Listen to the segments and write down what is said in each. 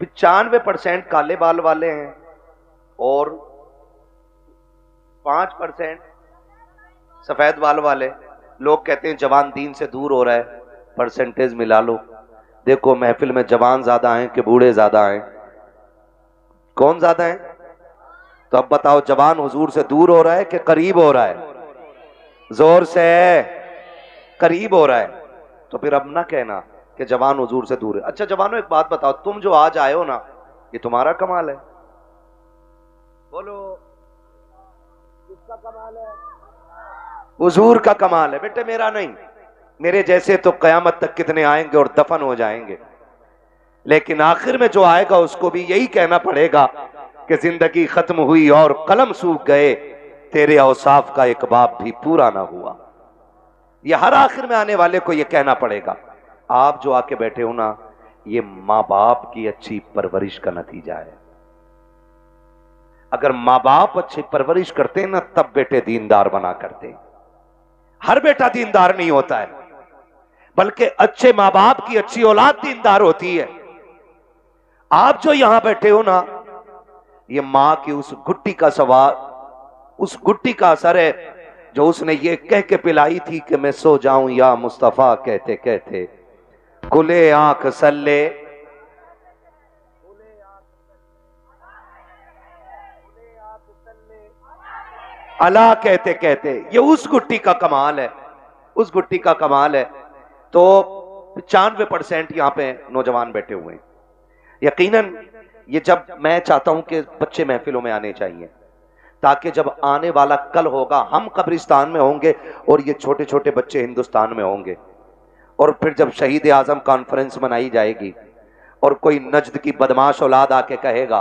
95% काले बाल वाले हैं और 5% सफेद बाल वाले। लोग कहते हैं जवान दीन से दूर हो रहा है, परसेंटेज मिला लो, देखो महफिल में जवान ज्यादा हैं कि बूढ़े ज्यादा हैं? कौन ज्यादा है? तो अब बताओ, जवान हुजूर से दूर हो रहा है कि करीब हो रहा है? जोर से, करीब हो रहा है। तो फिर अब ना कहना कि जवान हुजूर से दूर है। अच्छा जवानों, एक बात बताओ, तुम जो आज आए हो ना, ये तुम्हारा कमाल है? बोलो, किसका कमाल है? हुजूर का कमाल है बेटे, मेरा नहीं। मेरे जैसे तो कयामत तक कितने आएंगे और दफन हो जाएंगे, लेकिन आखिर में जो आएगा उसको भी यही कहना पड़ेगा कि जिंदगी खत्म हुई और कलम सूख गए, तेरे औसाफ का एक बाप भी पूरा ना हुआ। ये हर आखिर में आने वाले को ये कहना पड़ेगा। आप जो आके बैठे हो ना, ये मां बाप की अच्छी परवरिश का नतीजा है। अगर मां बाप अच्छी परवरिश करते ना, तब बेटे दीनदार बना करते। हर बेटा दीनदार नहीं होता है, बल्कि अच्छे मां बाप की अच्छी औलाद दीनदार होती है। आप जो यहां बैठे हो ना, ये मां की उस गुट्टी का सवाल, उस गुट्टी का असर है जो उसने ये कह के पिलाई थी कि मैं सो जाऊं या मुस्तफा कहते कहते, खुले आंख सल्ले, अला कहते कहते। ये उस गुट्टी का कमाल है, उस गुट्टी का कमाल है। तो 95% यहां पे नौजवान बैठे हुए हैं। यकीनन ये, जब मैं चाहता हूं कि बच्चे महफिलों में आने चाहिए, ताकि जब आने वाला कल होगा, हम कब्रिस्तान में होंगे और ये छोटे छोटे बच्चे हिंदुस्तान में होंगे, और फिर जब शहीद आजम कॉन्फ्रेंस मनाई जाएगी और कोई नजद की बदमाश औलाद आके कहेगा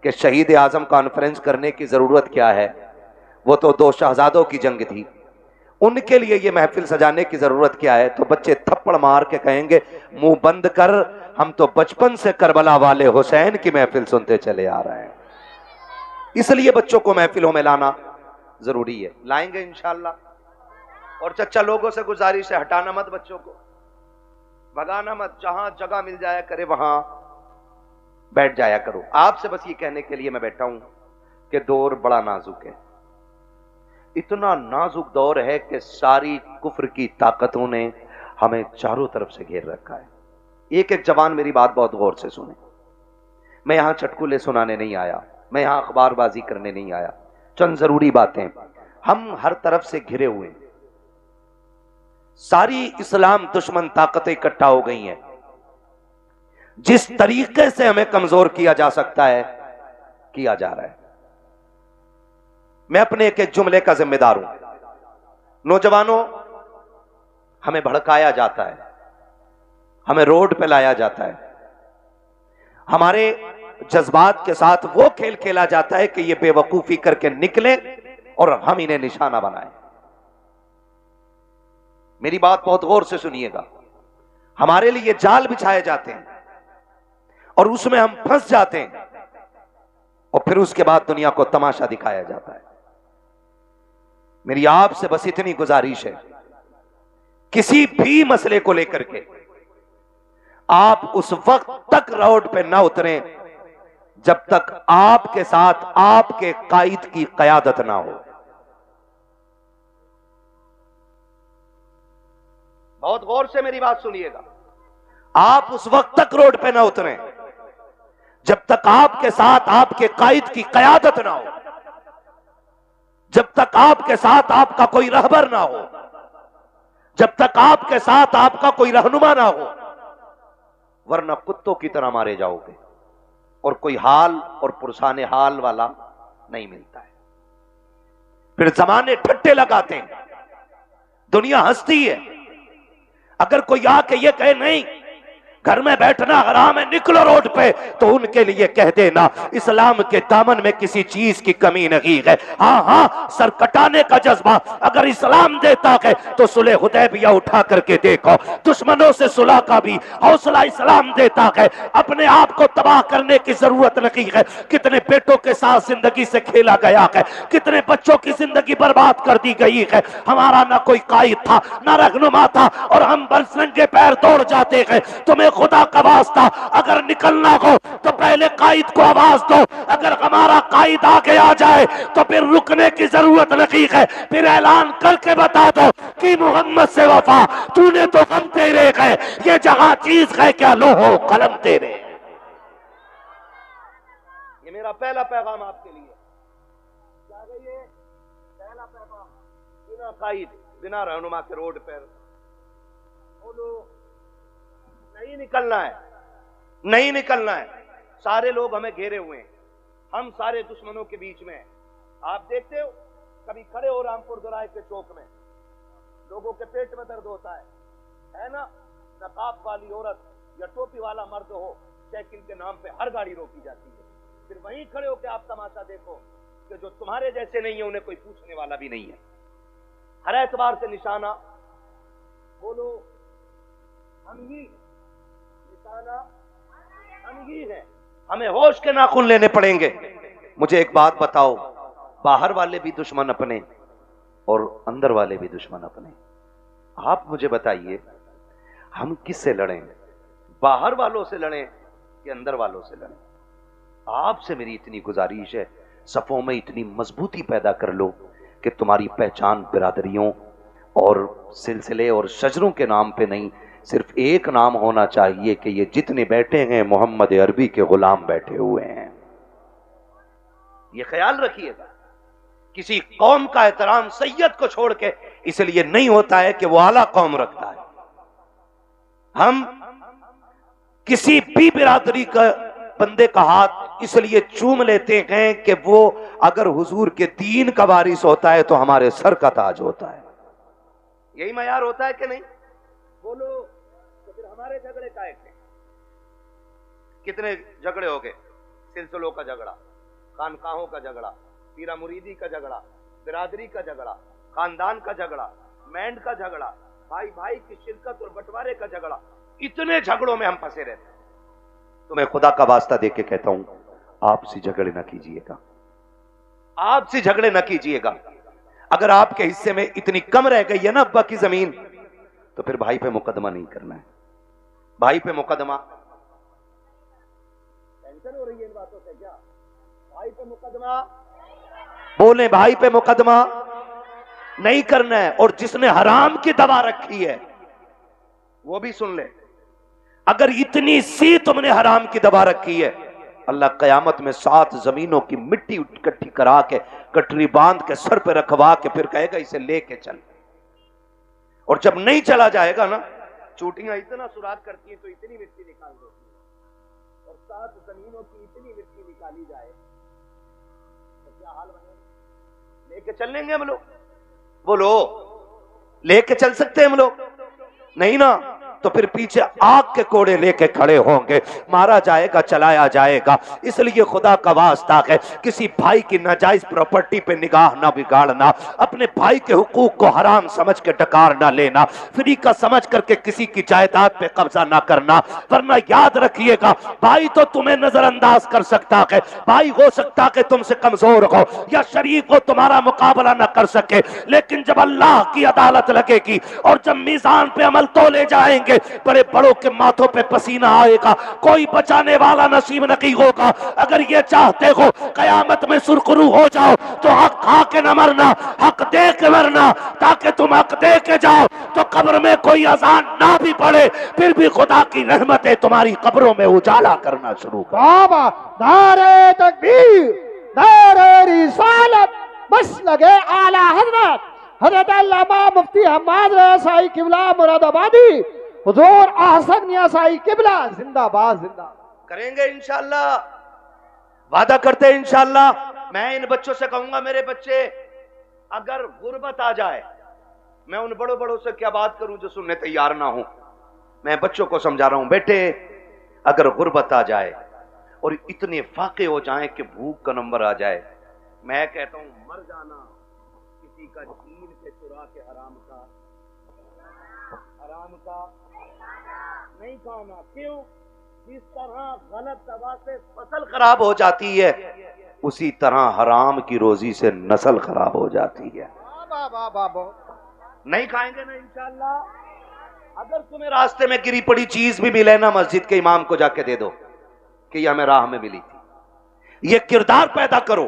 कि शहीद आजम कॉन्फ्रेंस करने की जरूरत क्या है, वो तो दो शहजादों की जंग थी, उनके लिए ये महफिल सजाने की जरूरत क्या है, तो बच्चे थप्पड़ मार के कहेंगे मुंह बंद कर, हम तो बचपन से करबला वाले हुसैन की महफिल सुनते चले आ रहे हैं। इसलिए बच्चों को महफिलों में लाना जरूरी है। लाएंगे इंशाअल्लाह। और चच्चा लोगों से गुजारिश है, हटाना मत बच्चों को, भगाना मत, जहां जगह मिल जाया करे वहां बैठ जाया करो। आपसे बस ये कहने के लिए मैं बैठा हूं कि दौर बड़ा नाजुक है। इतना नाजुक दौर है कि सारी कुफ्र की ताकतों ने हमें चारों तरफ से घेर रखा है। एक एक जवान मेरी बात बहुत गौर से सुने। मैं यहां चटकुले सुनाने नहीं आया, मैं यहां अखबारबाजी करने नहीं आया, चंद जरूरी बातें। हम हर तरफ से घिरे हुए हैं, सारी इस्लाम दुश्मन ताकतें इकट्ठा हो गई हैं। जिस तरीके से हमें कमजोर किया जा सकता है, किया जा रहा है। मैं अपने एक एक जुमले का जिम्मेदार हूं। नौजवानों, हमें भड़काया जाता है, हमें रोड पे लाया जाता है, हमारे जज्बात के साथ वो खेल खेला जाता है कि ये बेवकूफी करके निकले और हम इन्हें निशाना बनाएं। मेरी बात बहुत गौर से सुनिएगा। हमारे लिए जाल बिछाए जाते हैं और उसमें हम फंस जाते हैं, और फिर उसके बाद दुनिया को तमाशा दिखाया जाता है। मेरी आपसे बस इतनी गुजारिश है, किसी भी मसले को लेकर के आप उस वक्त तक रोड पे ना उतरें जब तक आपके साथ आपके कायद की कयादत ना हो। बहुत गौर से मेरी बात सुनिएगा। आप उस वक्त तक रोड पे ना उतरें जब तक आपके साथ आपके कायद की कयादत ना हो, जब तक आपके साथ आपका कोई रहबर ना हो, जब तक आपके साथ आपका कोई रहनुमा ना हो, वरना कुत्तों की तरह मारे जाओगे और कोई हाल और पुरसाने हाल वाला नहीं मिलता है। फिर जमाने ठट्टे लगाते हैं, दुनिया हंसती है। अगर कोई आके ये कहे नहीं घर में बैठना हराम है, निकलो रोड पे, तो उनके लिए कह देना इस्लाम के दामन में किसी चीज की कमी नहीं है। हाँ हाँ, सर कटाने का जज्बा अगर इस्लाम देता है तो सुलह हुदैबिया उठा करके देखो, दुश्मनों से सुलह का भी हौसला इस्लाम देता है। अपने आप को तबाह करने की जरूरत नहीं है। कितने बेटों के साथ जिंदगी से खेला गया है, कितने बच्चों की जिंदगी बर्बाद कर दी गई है। हमारा ना कोई कायद था, ना रहनुमा था, और हम बरसंगे पैर दौड़ जाते हैं। तुम्हें खुदा का वास्ता अगर निकलना हो तो पहले कायद को आवाज दो। अगर हमारा कायद आगे आ जाए तो फिर रुकने की जरूरत नहीं है, फिर ऐलान करके बता दो कि मोहम्मद से वफा, तूने तो गम तेरे है, ये जहां चीज है क्या लोहो कलम तेरे। ये मेरा पहला पैगाम आपके लिए। क्या है ये पहला पैगाम? बिना कायद, बिना रहनुमा के रोड पर बोलो, नहीं निकलना है, नहीं निकलना है। सारे लोग हमें घेरे हुए हैं, हम सारे दुश्मनों के बीच में। आप देखते हो कभी खड़े हो रामपुर दोराहे के चौक में, लोगों के पेट में दर्द होता है ना? नकाब वाली औरत या टोपी वाला मर्द हो, साइकिल के नाम पे हर गाड़ी रोकी जाती है। फिर वहीं खड़े होकर आप तमाशा देखो कि जो तुम्हारे जैसे नहीं है उन्हें कोई पूछने वाला भी नहीं है। हर एतबार से निशाना बोलो हम ही, निशाना हम ही है। हमें होश के नाखून लेने पड़ेंगे। मुझे एक बात बताओ, बाहर वाले भी दुश्मन अपने और अंदर वाले भी दुश्मन अपने। आप मुझे बताइए हम किससे लड़ें? बाहर वालों से लड़ें कि अंदर वालों से लड़ें? आपसे मेरी इतनी गुजारिश है, सफों में इतनी मजबूती पैदा कर लो कि तुम्हारी पहचान बिरादरियों और सिलसिले और शजरों के नाम पे नहीं, सिर्फ एक नाम होना चाहिए कि ये जितने बैठे हैं मोहम्मद अरबी के गुलाम बैठे हुए हैं। ये ख्याल रखिएगा। किसी कौम का एहतराम सैयद को छोड़ के इसलिए नहीं होता है कि वो आला कौम रखता है। हम किसी भी बिरादरी का बंदे का हाथ इसलिए चूम लेते हैं कि वो अगर हुजूर के दीन का वारिस होता है तो हमारे सर का ताज होता है। यही मयार होता है कि नहीं? बोलो तो फिर हमारे झगड़े काहे के? कितने झगड़े हो गए? सिलसिलों का झगड़ा, खानकाहों का झगड़ा, पीरा मुरीदी का झगड़ा, बिरादरी का झगड़ा, खानदान का झगड़ा, मैंड का झगड़ा, भाई भाई की शिरकत और बंटवारे का झगड़ा। इतने झगड़ों में हम फंसे रहते हैं। तो मैं खुदा का वास्ता दे के कहता हूं, आपसी झगड़े न कीजिएगा, आपसी झगड़े न कीजिएगा। अगर आपके हिस्से में इतनी कम रह गई है ना अब्बा की जमीन, तो फिर भाई पे मुकदमा नहीं करना है। भाई पे मुकदमा, टेंशन हो रही है इन बातों से क्या? भाई पे मुकदमा, बोले भाई पे मुकदमा नहीं करना है। और जिसने हराम की दवा रखी है वो भी सुन ले, अगर इतनी सी तुमने हराम की दवा रखी है, अल्लाह कयामत में 7 जमीनों की मिट्टी इकट्ठी करा के कटरी बांध के सर पे रखवा के फिर कहेगा इसे लेके चल। और जब नहीं चला जाएगा ना, चूटियां इतना सुराग करती हैं तो इतनी मिट्टी निकाल दो, और 7 जमीनों की इतनी मिट्टी निकाली जाए तो क्या हाल बनेगा? लेके चल लेंगे हम लोग? बोलो लेके चल सकते हैं हम लोग? नहीं ना। तो फिर पीछे आग के कोड़े लेके खड़े होंगे, मारा जाएगा, चलाया जाएगा। इसलिए खुदा का वास्ता है, किसी भाई की नाजायज प्रॉपर्टी पे निगाह ना बिगाड़ना, अपने भाई के हुकूक को हराम समझ के डकार ना लेना, फ्री का समझ करके किसी की जायदाद पे कब्जा ना करना। वरना याद रखिएगा, भाई तो तुम्हें नजरअंदाज कर सकता है, भाई हो सकता है तुमसे कमजोर हो या शरीफ हो, तुम्हारा मुकाबला ना कर सके, लेकिन जब अल्लाह की अदालत लगेगी और जब मीजान पे अमल तोले जाएंगे, बड़े बड़ों के माथों पे पसीना आएगा, कोई बचाने वाला नसीब नहीं होगा। अगर ये चाहते हो कयामत में सुरखरू हो जाओ तो हक खा के न मरना, हक दे के मरना, ताकि तुम हक दे के जाओ तो कब्र में कोई अजान ना भी पड़े, फिर भी खुदा की रहमतें तुम्हारी कब्रों में उजाला करना शुरू कर। बाबा नारे तकबीर, नारे रिसालत, बस लगे आला हजरत हजरत अल्लामा मुफ्ती हम्माद रज़ा साई किबला मुरादाबादी, हुजूर आसन मियां साई किबला जिंदाबाद जिंदाबाद। करेंगे इंशाअल्लाह, वादा करते हैं इंशाअल्लाह। मैं इन बच्चों से कहूंगा, मेरे बच्चे अगर गुर्बत आ जाए, मैं उन बड़ों बड़ों से क्या बात करूं जो सुनने तैयार ना हो। मैं बच्चों को समझा रहा हूं, बेटे अगर गुर्बत आ जाए और इतने फाके हो जाए कि भूख का नंबर आ जाए, मैं कहता हूं मर जाना किसी का छीन के चुरा के हराम का नहीं खाना। क्यों? जिस तरह गलत दवा से फसल खराब हो जाती है, उसी तरह हराम की रोजी से नस्ल खराब हो जाती है। नहीं खाएंगे ना इंशाअल्लाह। अगर तुम्हें रास्ते में गिरी पड़ी चीज भी मिले ना, मस्जिद के इमाम को जाके दे दो कि यह हमें राह में मिली थी। ये किरदार पैदा करो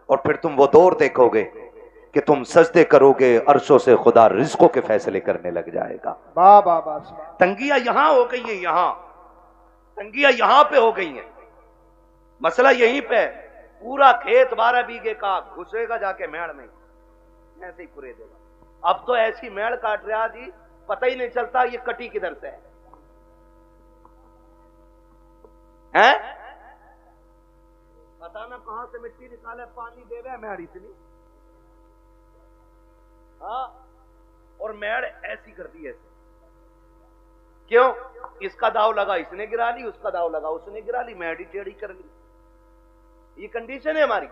और फिर तुम वो दौर देखोगे कि तुम सजदे करोगे, अर्शों से खुदा रिज़्क़ों के फैसले करने लग जाएगा। तंगियां यहां हो गई है, यहां तंगियां यहां पे हो गई है। मसला यहीं पे, पूरा खेत 12 बीघे का घुसेगा जाके मेड़ में, ऐसे ही पूरे देगा। अब तो ऐसी मेड़ काट रहा जी, पता ही नहीं चलता ये कटी किधर से है? पता ना कहां से मिट्टी निकाले, पानी देवे मेड़ इतनी। हाँ, और मेड़ ऐसी कर दी ऐसे। क्यों? इसका दाव लगा इसने गिरा ली, उसका दाव लगा उसने गिरा ली, मेड़ ही टेढ़ी कर ली। ये कंडीशन है हमारी।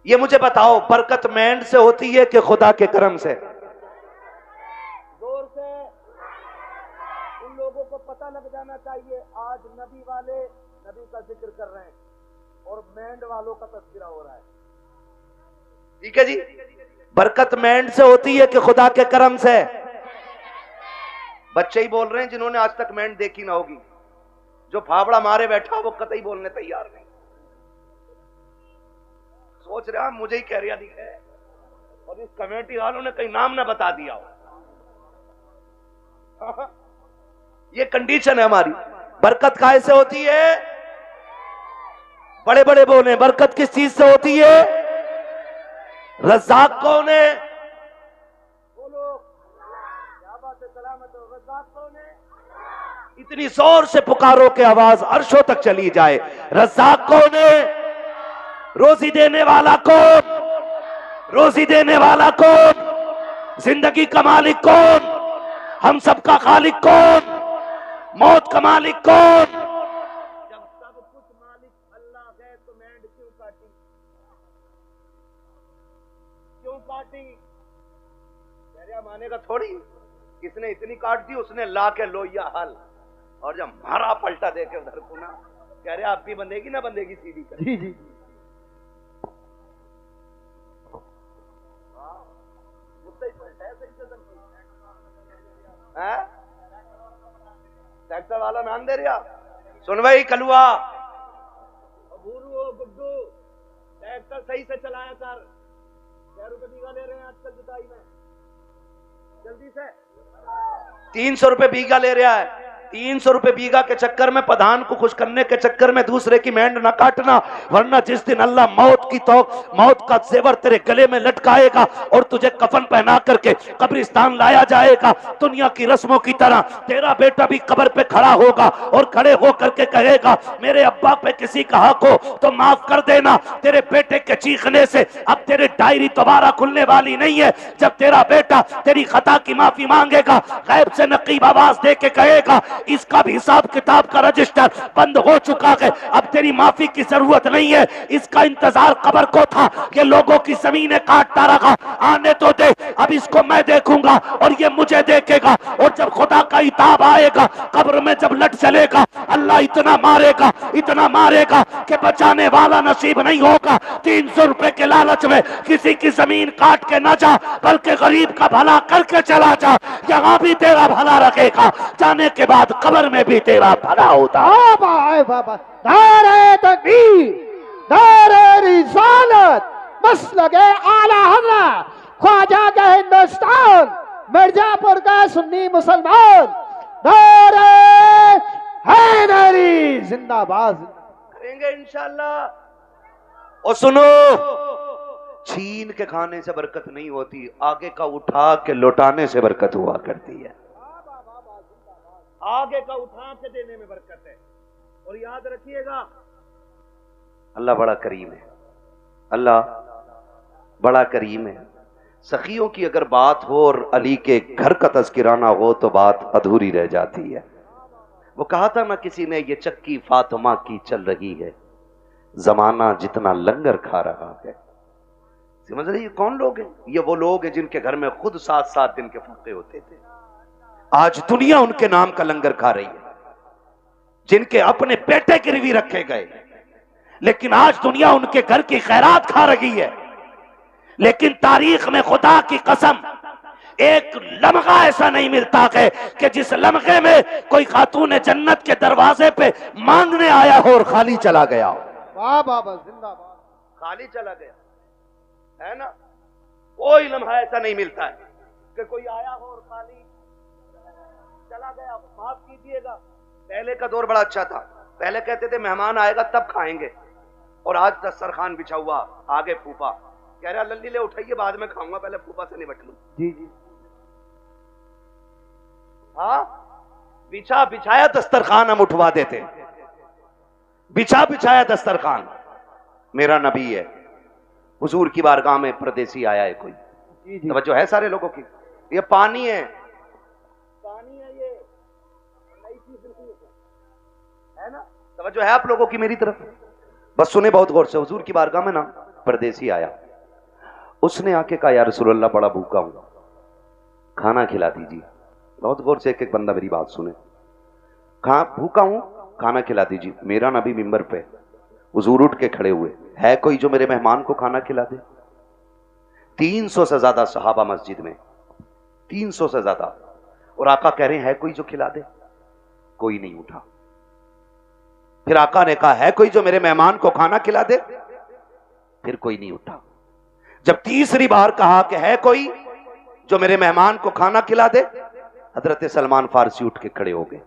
ये मुझे बताओ, बरकत मेंढ से होती है कि खुदा के करम से? जोर से। उन लोगों को पता लग जाना चाहिए आज नबी वाले नबी का जिक्र कर रहे हैं और मेंढ वालों का तस्करा हो रहा है। ठीक है जी, बरकत मेंढ से होती है कि खुदा के करम से? बच्चे ही बोल रहे हैं जिन्होंने आज तक मेंढ देखी ना होगी। जो फावड़ा मारे बैठा वो कतई बोलने तैयार नहीं। सोच रहा मुझे ही कह रिया दिखे और इस कमेटी वालों ने कहीं नाम ना बता दिया हो। ये कंडीशन है हमारी। बरकत काहे से होती है? बड़े बड़े बोले, बरकत किस चीज से होती है? रज़्ज़ाक़ कौन है? बोलो, क्या बात है, सलामत हो। रज़्ज़ाक़ कौन है? इतनी जोर से पुकारो के आवाज अर्शों तक चली जाए। रज़्ज़ाक़ कौन है? रोजी देने वाला कौन? रोजी देने वाला कौन? जिंदगी का मालिक कौन? हम सबका खालिक कौन? मौत का मालिक कौन? जब सब कुछ मालिक अल्लाह है तो मेंढ क्यों काटी? क्यों काटी? मानेगा थोड़ी। किसने इतनी काट दी? उसने ला के लोहिया हल, और जब मारा पलटा देके उधर को ना, कह रहे आप भी बंधेगी ना बंधेगी सीधी कर। जी जी, ट्रैक्टर वाला नाम दे रहा। सुन भाई कलुआ, गुरु गुड्डू, ट्रैक्टर सही से चलाया कर। क्या रुपए बीघा ले रहे हैं आजकल जुताई में? जल्दी से 300 रुपए बीघा ले रहा है। 300 रुपए बीघा के चक्कर में, प्रधान को खुश करने के चक्कर में दूसरे की मेंढ ना काटना, वरना जिस दिन अल्लाह मौत का जेवर तेरे गले में लटकाएगा और तुझे कफन पहना करके कब्रिस्तान लाया जाएगा, दुनिया की रस्मों की तरह तेरा बेटा भी कब्र पे खड़ा होगा और खड़े होकर के कहेगा मेरे अब्बा पे किसी का हक हो तो माफ कर देना। तेरे बेटे के चीखने से अब तेरी डायरी दोबारा खुलने वाली नहीं है। जब तेरा बेटा तेरी खता की माफी मांगेगा, गैब से नकीब आवाज दे के कहेगा इसका भी हिसाब किताब का रजिस्टर बंद हो चुका है, अब तेरी माफी की जरूरत नहीं है। इसका इंतजार कब्र को था कि लोगों की जमीनें काटता रहा, आने तो दे, अब इसको मैं देखूंगा और ये मुझे देखेगा। और जब खुदा का हिसाब आएगा, कब्र में जब लट चलेगा, अल्लाह इतना मारेगा कि बचाने वाला नसीब नहीं होगा। 300 रुपए के लालच में किसी की जमीन काट के ना जा, बल्कि गरीब का भला करके चला जा, यहाँ भी तेरा भला रखेगा, जाने के बाद कब्र में भी तेरा भला होता। नारे तकबीर, नारे रिसालत, मसलके आला हज़रत ख्वाजा का हिंदुस्तान, मिर्जापुर का सुन्नी मुसलमान, नारे हैदरी जिंदाबाद करेंगे इंशाअल्लाह। और सुनो, छीन के खाने से बरकत नहीं होती, आगे का उठा के लौटाने से बरकत हुआ करती है। आगे का उठा के देने में बरकत है। और याद रखिएगा, अल्लाह बड़ा करीम है, अल्लाह बड़ा करीम है। सखियों की अगर बात हो और अली के घर का तज़किरा ना हो तो बात अधूरी रह जाती है। वो कहा था ना किसी ने, ये चक्की फातिमा की चल रही है, जमाना जितना लंगर खा रहा है। समझ रही, कौन लोग हैं? ये वो लोग हैं जिनके घर में खुद 7-7 दिन के फुके होते थे। आज दुनिया उनके नाम का लंगर खा रही है, जिनके अपने बेटे गिरवी रखे गए, लेकिन आज दुनिया उनके घर की खैरात खा रही है। लेकिन तारीख में खुदा की कसम एक लम्हा ऐसा नहीं मिलता कि जिस लम्हे में कोई खातून जन्नत के दरवाजे पे मांगने आया हो और खाली चला गया हो। वाह बाबा, जिंदाबाद। खाली चला गया है ना, कोई लम्हा ऐसा नहीं मिलता है कि कोई आया हो और खाली चला गया। माफ कीजिएगा, पहले का दौर बड़ा अच्छा था। पहले कहते थे मेहमान आएगा तब खाएंगे, और आज दस्तरखान बिछा हुआ, आगे फूफा कह रहा लल्ली ले उठाइए बाद में खाऊंगा, पहले फूफा से निपट लूं। जी जी। हाँ, बिछा बिछाया दस्तरखान हम उठवा देते, बिछा बिछाया दस्तरखान। मेरा नबी है, हुजूर की बारगाह में परदेसी आया है कोई, जी जी। तवज्जो है सारे लोगों की। ये पानी है, पानी है, ये नई चीज नहीं है ना, तवज्जो है आप लोगों की मेरी तरफ। बस सुने बहुत गौर से। हुजूर की बारगाह में ना परदेसी आया, उसने आके कहा या रसूलल्लाह बड़ा भूखा हूं, खाना खिला दीजिए। बहुत गौर से एक एक बंदा मेरी बात सुने। भूखा हूं, खाना खिला दीजिए। मेरा नबी मिंबर पे, हुजूर उठ के खड़े हुए, है कोई जो मेरे मेहमान को खाना खिला दे? 300 से ज्यादा सहाबा मस्जिद में, 300 से ज्यादा, और आका कह रहे हैं है कोई जो खिला दे? कोई नहीं उठा। फिर आका ने कहा है कोई जो मेरे मेहमान को खाना खिला दे? फिर कोई नहीं उठा। जब तीसरी बार कहा कि है कोई जो मेरे मेहमान को खाना खिला दे, हजरत सलमान फारसी उठ के खड़े हो गए,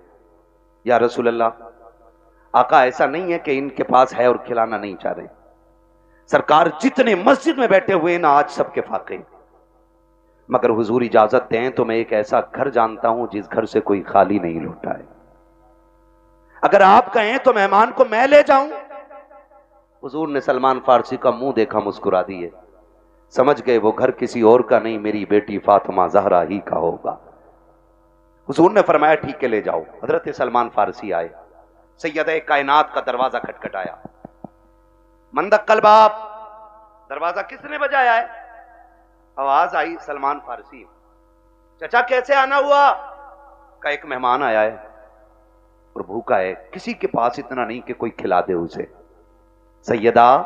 या रसूल अल्लाह, आका ऐसा नहीं है कि इनके पास है और खिलाना नहीं चाह रहे। सरकार जितने मस्जिद में बैठे हुए ना आज सबके फाके, मगर हुजूर इजाजत दें तो मैं एक ऐसा घर जानता हूं जिस घर से कोई खाली नहीं लौटा है। अगर आप कहें तो मेहमान को मैं ले जाऊं। हुजूर ने सलमान फारसी का मुंह देखा, मुस्कुरा दिए, समझ गए वो घर किसी और का नहीं, मेरी बेटी फातिमा जहरा ही का होगा। हुजूर ने फरमाया ठीक है ले जाओ। हजरत सलमान फारसी आए, सैयद कायनात का दरवाजा खटखटाया, मंदक्कल बाप, दरवाजा किसने बजाया है? आवाज आई सलमान फारसी, चचा कैसे आना हुआ? का एक मेहमान आया है और भूखा है, किसी के पास इतना नहीं कि कोई खिला दे उसे। सैयदा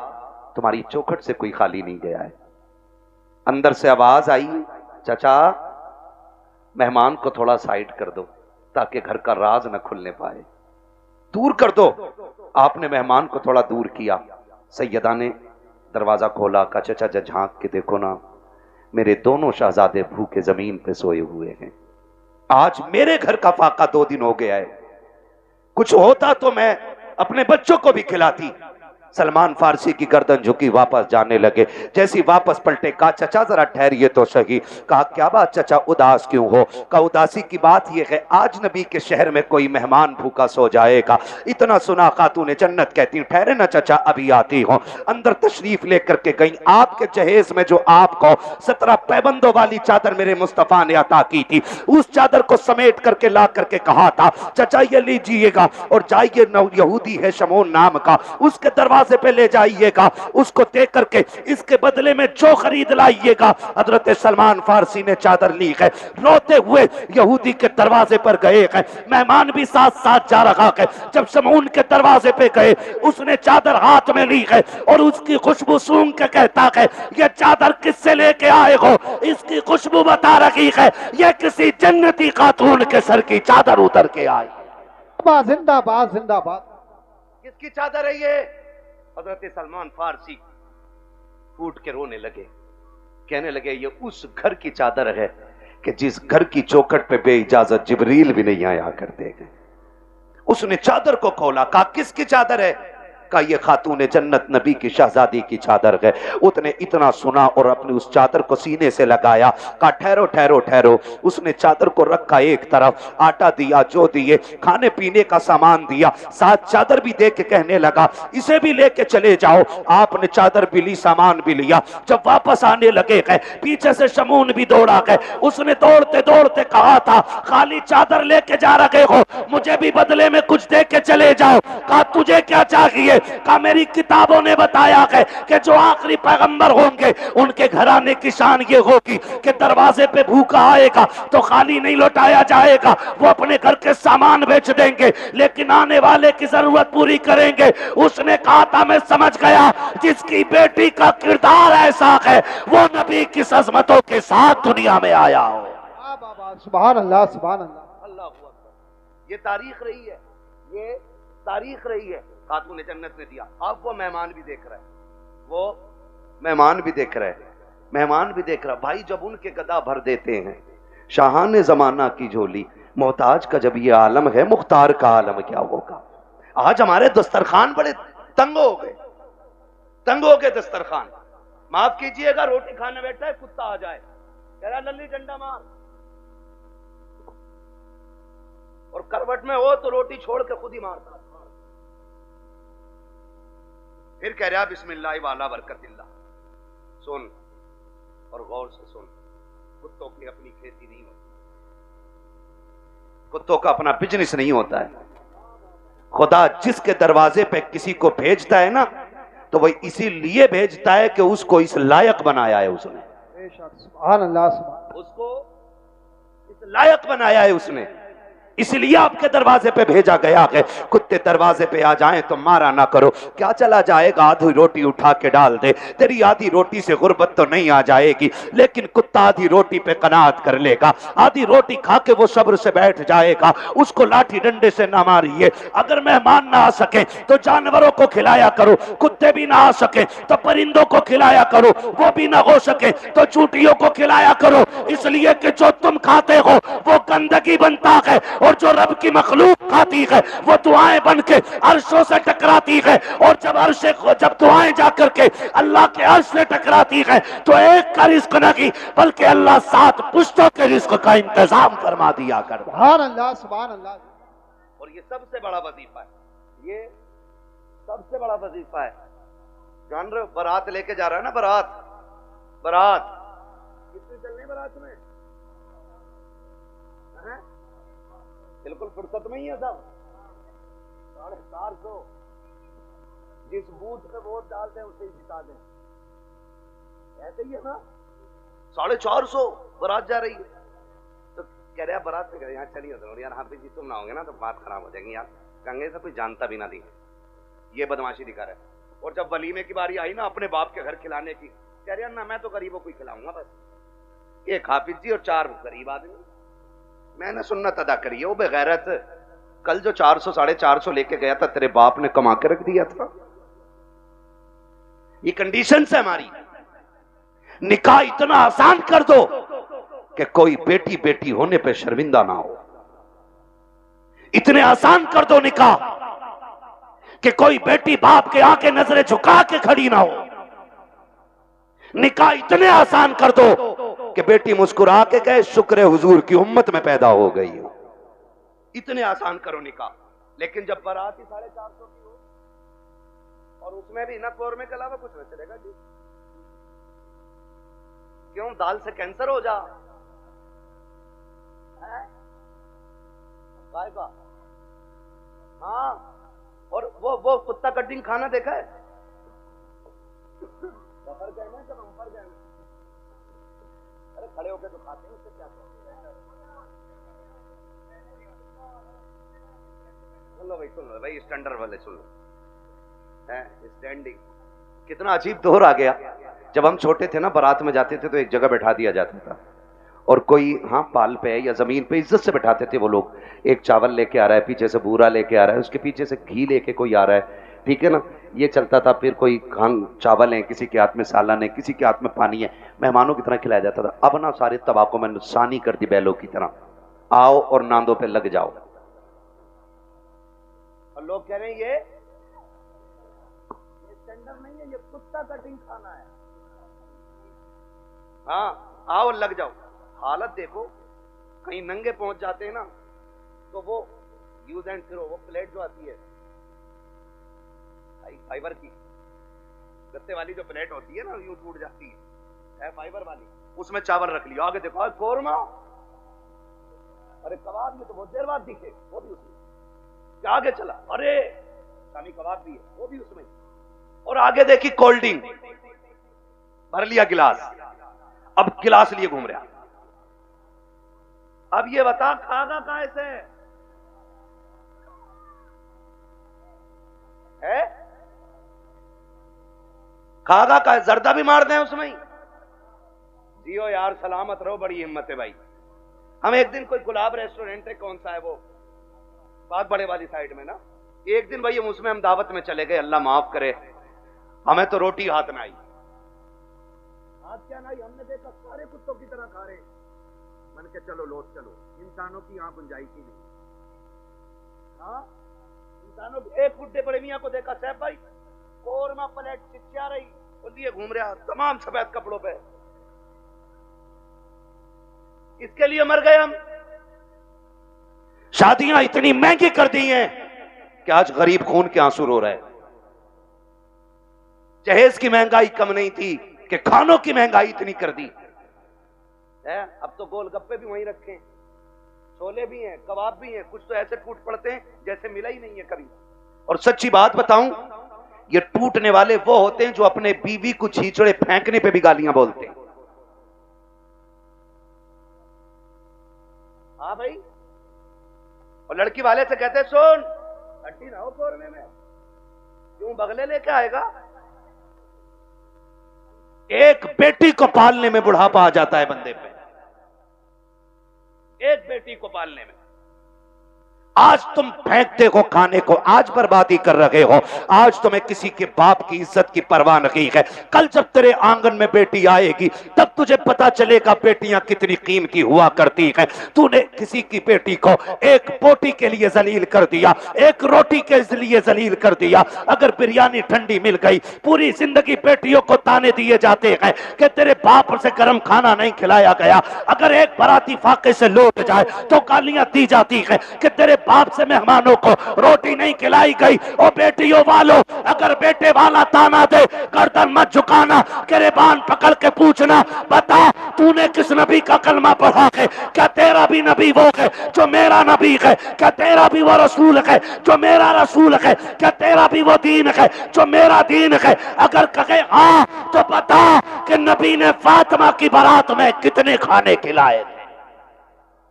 तुम्हारी चौखट से कोई खाली नहीं गया है। अंदर से आवाज आई, चचा मेहमान को थोड़ा साइड कर दो ताकि घर का राज न खुलने पाए, दूर कर दो। आपने मेहमान को थोड़ा दूर किया। सैयदा ने दरवाजा खोला, का चचा जब झांक के देखो ना, मेरे दोनों शहजादे भूखे जमीन पे सोए हुए हैं। आज मेरे घर का फाका 2 दिन हो गया है, कुछ होता तो मैं अपने बच्चों को भी खिलाती। सलमान फारसी की गर्दन झुकी, वापस जाने लगे। जैसी वापस पलटे, कहा चचा जरा ठहरिए तो सही। कहा क्या बात चचा, उदास क्यों हो? कहा उदासी की बात यह है आज नबी के शहर में कोई मेहमान भूखा सो जाएगा, इतना सुना खातून जन्नत कहती हूं, ठहरे ना चचा अभी आती हो। अंदर तशरीफ लेकर के गई। आपके जहेज में जो आपको 17 पैबंदों वाली चादर मेरे मुस्तफा ने अता की थी, उस चादर को समेट करके ला करके कहा था चचा ये लीजिएगा और जाइए, यहूदी है शमोन नाम का, उसके दरवाजे पे ले जाइएगा, उसको दे करके इसके बदले में जो खरीद लाइएगा। हजरत सलमान फारसी ने चादर ली है, रोते हुए यहूदी के दरवाजे पर गए हैं, मेहमान भी साथ साथ जा रहा है। जब शमून के दरवाजे पे गए, उसने चादर हाथ में ली है और उसकी खुशबू सूंघ के कहता है ये चादर किससे लेके आए हो? इसकी खुशबू बता रही है ये किसी जन्नती खातून के सर की चादर उतर के आई। जिंदाबाद जिंदाबाद। किसकी चादर है ये? हजरत सलमान फारसी फूट के रोने लगे, कहने लगे ये उस घर की चादर है कि जिस घर की चौखट पे बेइजाजत जिब्रील भी नहीं आया करते हैं। उसने चादर को खोला, कहा किसकी चादर है? का ये खातून जन्नत नबी की शहजादी की चादर है। उसने इतना सुना और अपनी उस चादर को सीने से लगाया, कहा ठहरो ठहरो ठहरो। उसने चादर को रखा एक तरफ, आटा दिया, जो दिए, खाने पीने का सामान दिया, साथ चादर भी दे के कहने लगा इसे भी लेके चले जाओ। आपने चादर भी ली, सामान भी लिया। जब वापस आने लगे गए, पीछे से शमून भी दौड़ा गए। उसने दौड़ते दौड़ते कहा था खाली चादर लेके जा रहे हो, मुझे भी बदले में कुछ दे के चले जाओ। कहा तुझे क्या चाहिए? कहा मेरी किताबों ने बताया है कि जो आखिरी पैगंबर होंगे उनके घराने की शान ये होगी कि दरवाजे पे भूखा आएगा तो खाली नहीं लौटाया जाएगा, वो अपने घर के सामान बेच देंगे लेकिन आने वाले की जरूरत पूरी करेंगे। उसने कहा था मैं समझ गया जिसकी बेटी का किरदार ऐसा है वो नबी की अज़मतों के साथ दुनिया में आया हो। वाह बाबा, सुभान अल्लाह, सुभान अल्लाह। अल्लाह हू अकबर। ये तारीख रही है, ये तारीख रही है। खातून जन्नत ने दिया। अब वो मेहमान भी देख रहा है, वो मेहमान भी देख रहा है, मेहमान भी देख रहा है। भाई जब उनके गदा भर देते हैं शाहान जमाना की झोली, मोहताज का जब ये आलम है मुख्तार का आलम क्या होगा। आज हमारे दस्तरखान बड़े तंग हो गए, तंग हो गए दस्तरखान। माफ कीजिएगा, रोटी खाने बैठा है कुत्ता आ जाए कह रहा लल्ली डंडा मार, और करवट में हो तो रोटी छोड़ के खुद ही मारता, फिर कह रहा बिस्मिल्लाह वाला बरकतिल्लाह। सुन और गौर से सुन, कुत्तों की अपनी खेती नहीं होती, कुत्तों का अपना बिजनेस नहीं होता है। खुदा जिसके दरवाजे पे किसी को भेजता है ना तो वह इसीलिए भेजता है कि उसको इस लायक बनाया है उसने, सुभान अल्लाह, सुभान। उसको इस लायक बनाया है उसने, इसलिए आपके दरवाजे पे भेजा गया है। कुत्ते दरवाजे पे आ जाएं तो मारा ना करो, क्या चला जाएगा, आधी रोटी उठा के डाल दे, तेरी आधी रोटी से गुर्बत तो नहीं आ जाएगी, लेकिन कुत्ता आधी रोटी पे कनात कर लेगा, आधी रोटी खा के वो सब्र से बैठ जाएगा। उसको लाठी डंडे से ना मारिए। अगर मेहमान ना आ सके तो जानवरों को खिलाया करो, कुत्ते भी ना आ सके तो परिंदों को खिलाया करो, वो भी ना हो सके तो चूटियों को खिलाया करो, इसलिए कि जो तुम खाते हो वो गंदगी बनता है और जो रब की मखलूक खाती है वो दुआएं बन के अर्शों से टकराती है, और जब दुआएं जाकर के अल्लाह के अर्श से टकराती है तो एक का रिस्क नहीं बल्कि अल्लाह 7 पुश्तों के रिस्क का इंतजाम फरमा दिया कर। सुभान अल्लाह, सुभान अल्लाह। और ये सबसे बड़ा वजीफा है, ये सबसे बड़ा वजीफा है। जान रहे हो, बारात लेके जा रहा है ना, बारात, बारात कितनी चलनी बारात में है? बिल्कुल फुर्सत में ही है सब, 450। जिस बूथ पे वोट डालते हैं उसे जिता दें, ऐसे ही है ना। 450 बारात जा रही है तो कह रहे हैं बारात में, कह रहे यहाँ चलिए जरूर यार, हाफिज जी तुम ना होंगे ना तो बात खराब हो जाएगी यार, कंगे से कोई जानता भी ना दी, ये बदमाशी दिखा रहा है। और जब वलीमे की बारी आई ना अपने बाप के घर खिलाने की, कह रहे ना मैं तो गरीबों को ही खिलाऊंगा बस, एक हाफिज जी और 4 गरीब आदमी, मैंने सुन्नत अदा करी है। वो बेगैरत, कल जो 400 450 लेके गया था तेरे बाप ने कमा के रख दिया था। ये कंडीशन है हमारी। निकाह इतना आसान कर दो कि कोई बेटी बेटी होने पे शर्मिंदा ना हो, इतने आसान कर दो निकाह कि कोई बेटी बाप के आके नजरें झुका के खड़ी ना हो। निकाह इतने आसान कर दो कि बेटी मुस्कुरा के कहे शुक्र हुजूर की उम्मत में पैदा हो गई हो, इतने आसान करो निकाह। लेकिन जब बारात ही 450 की हो और उसमें भी ना कौरमे के अलावा कुछ न चलेगा जी, क्यों दाल से कैंसर हो जा का? हाँ, और वो कुत्ता कटिंग खाना देखा है, सफर गए ना, जब हम पर गए, अरे खड़े होकर तो खाते हैं, उससे क्या सुन लो भाई, सुन लो भाई, स्टैंडर्ड वाले सुन लो, स्टैंडिंग। कितना अजीब दौर आ गया। जब हम छोटे थे ना, बारात में जाते थे तो एक जगह बैठा दिया जाता था, और कोई हाँ पाल पे या जमीन पे इज्जत से बैठाते थे वो लोग। एक चावल लेके आ रहा है, पीछे से बूरा लेके आ रहा है, उसके पीछे से घी लेके कोई आ रहा है, ठीक है ना, ये चलता था। फिर कोई खान चावल है, किसी के हाथ में सालन है, किसी के हाथ में पानी है, मेहमानों की तरह खिलाया जाता था। अब ना सारे तबाकों में नुकसानी कर दी बैलों की तरह, आओ और नांदों पे लग जाओ। और लोग कह रहे हैं ये स्टैंडर्ड नहीं है, ये कुत्ता कटिंग खाना है। हाँ, आओ और लग जाओ। हालत देखो, कहीं नंगे पहुंच जाते हैं ना तो वो यूज एंड थ्रो, वो प्लेट जो आती है फाइबर की, गत्ते वाली जो प्लेट होती है ना, यूं टूट जाती है फाइबर वाली, उसमें चावल रख लिया, आगे देखो कोरमा, अरे कबाब में तो बहुत देर बाद दिखे, वो भी उसमें आगे चला, अरे शामी कबाब भी है, वो भी उसमें। और आगे देखी कोल्ड ड्रिंक, भर लिया गिलास, अब गिलास लिए घूम रहा। अब ये बता खागा कहां से है? खागा का जर्दा भी मार दें उसमें ही। जियो यार, सलामत रहो, बड़ी हिम्मत है भाई। हम एक दिन कोई गुलाब रेस्टोरेंट है, कौन सा है वो, बाग बड़े वाली साइड में ना, एक दिन भाई उसमें हम दावत में चले गए, अल्लाह माफ करे, हमें तो रोटी हाथ में आई, हाथ क्या ना आई, हमने देखा सारे कुत्तों की तरह खा रहे। मन के चलो लौट चलो, इंसानों की यहां गुंजाइश ही नहीं। हाँ, इंसानों, एक बुड्ढे बड़े मियां को देखा, साहब भाई कोरमा प्लेट चिचिया रही, वो लिए घूम रहा तमाम सफेद कपड़ों पे। इसके लिए मर गए हम। शादियां इतनी महंगी कर दी हैं कि आज गरीब खून के आंसू रो रहे हैं। जहेज की महंगाई कम नहीं थी कि खानों की महंगाई इतनी कर दी है। अब तो गोलगप्पे भी वहीं रखे, छोले भी हैं, कबाब भी हैं, कुछ तो ऐसे टूट पड़ते हैं जैसे मिला ही नहीं है कभी। और सच्ची बात बताऊं, ये टूटने वाले वो होते हैं जो अपने बीवी को छींचड़े फेंकने पे भी गालियां बोलते हैं। हाँ भाई, और लड़की वाले से कहते सुन हड्डी ना हो कोरने में, क्यों बगले लेके आएगा। एक बेटी को पालने में बुढ़ापा आ जाता है बंदे पे, एक बेटी को पालने में। आज तुम फेंकते हो खाने को, आज बर्बादी कर रहे हो, आज तुम्हें किसी के बाप की इज्जत की परवाह नहीं है। कल जब तेरे आंगन में बेटी आएगी तब तुझे पता चलेगा बेटियां कितनी कीमती हुआ करती हैं। तूने किसी की बेटी को एक बोटी के लिए जलील कर दिया, एक रोटी के लिए जलील कर दिया। अगर बिरयानी ठंडी मिल गई, पूरी जिंदगी बेटियों को ताने दिए जाते हैं कि तेरे बाप से गर्म खाना नहीं खिलाया गया। अगर एक बाराती फाके से लौट जाए तो गालियां दी जाती है कि तेरे बाप से मेहमानों को रोटी नहीं खिलाई गई। और बेटियों वालों, अगर बेटे वाला ताना दे गर्दन मत झुकाना, गिरबान पकड़ के पूछना, बता तूने किस नबी का कलमा पढ़ा है? क्या तेरा भी नबी वो है जो मेरा नबी है? क्या तेरा भी वो रसूल है जो मेरा रसूल है? क्या तेरा भी वो दीन है जो मेरा दीन है? अगर कहे हाँ तो बता कि नबी ने फातिमा की बारात में कितने खाने खिलाए थे।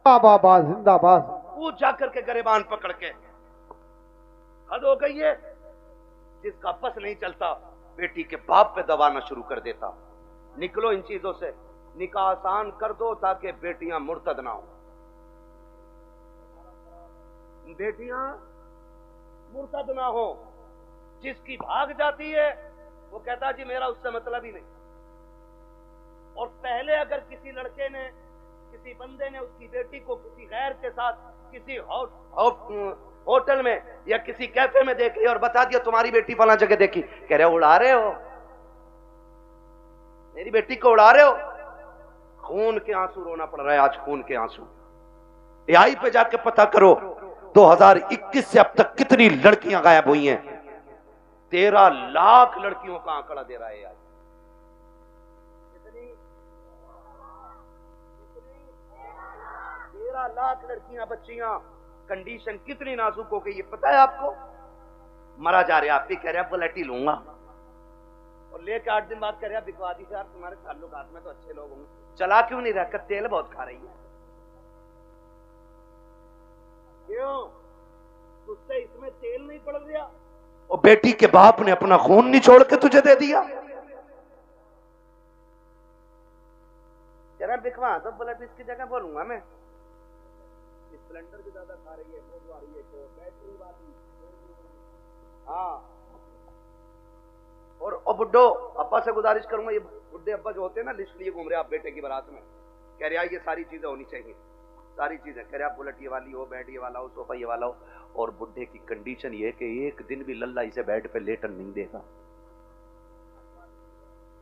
जिंदाबाद जिंदाबाद। पूछ जाकर के गरेबान पकड़ के। हद हो गई है। जिसका बस नहीं चलता बेटी के बाप पे दबाना शुरू कर देता। निकलो इन चीजों से, निकाह आसान कर दो ताकि बेटियां मुर्तद ना हो। बेटियां मुर्तद ना हो। जिसकी भाग जाती है वो कहता जी मेरा उससे मतलब ही नहीं। और पहले अगर किसी लड़के ने, किसी बंदे ने उसकी बेटी को किसी गैर के साथ किसी होटल में या किसी कैफे में देख लिया और बता दिया तुम्हारी बेटी फला जगह देखी, कह रहे हो उड़ा रहे हो, मेरी बेटी को उड़ा रहे हो। खून के आंसू रोना पड़ रहा है आज, खून के आंसू। एआई पे जाके पता करो 2021 से अब तक कितनी लड़कियां गायब हुई हैं। 13 लाख लड़कियों का आंकड़ा दे रहा है आज। 13 लाख लड़कियां, बच्चियां। कंडीशन कितनी नाजुक हो गई है पता है आपको? मरा जा रहा, आप भी कह रहे हैं बुलेट लूंगा और लेके 8 दिन बाद कह रहे हैं बिकवा दी यार, तुम्हारे ताल्लुकात में तो अच्छे लोग होंगे। चला क्यों नहीं रहा? तेल बहुत खा रही है। क्यों? तुझसे इसमें तेल नहीं पड़ गया? और बेटी के बाप ने अपना खून निचोड़ के तुझे दे दिया। जरा बिकवा तो बुलेट इसकी जगह बोलूंगा मैं। सिलेंडर भी ज्यादा खा रही है, वो आ रही है तो बैटरी वाली। हाँ, और बुड्ढो अब्बा से गुजारिश करूंगा, ये बुड्ढे अब्बा जो होते हैं ना लिस्ट लिए घूम रहे आप बेटे की बारात में, कह रहे ये सारी चीजें होनी चाहिए, सारी चीजें। कह रहे आप बुलेट ये वाली हो, बेड ये वाला हो, सोफा ये वाला हो। और बुड्ढे की कंडीशन ये है कि एक दिन भी लल्ला इसे बेड पे लेटन नहीं देगा।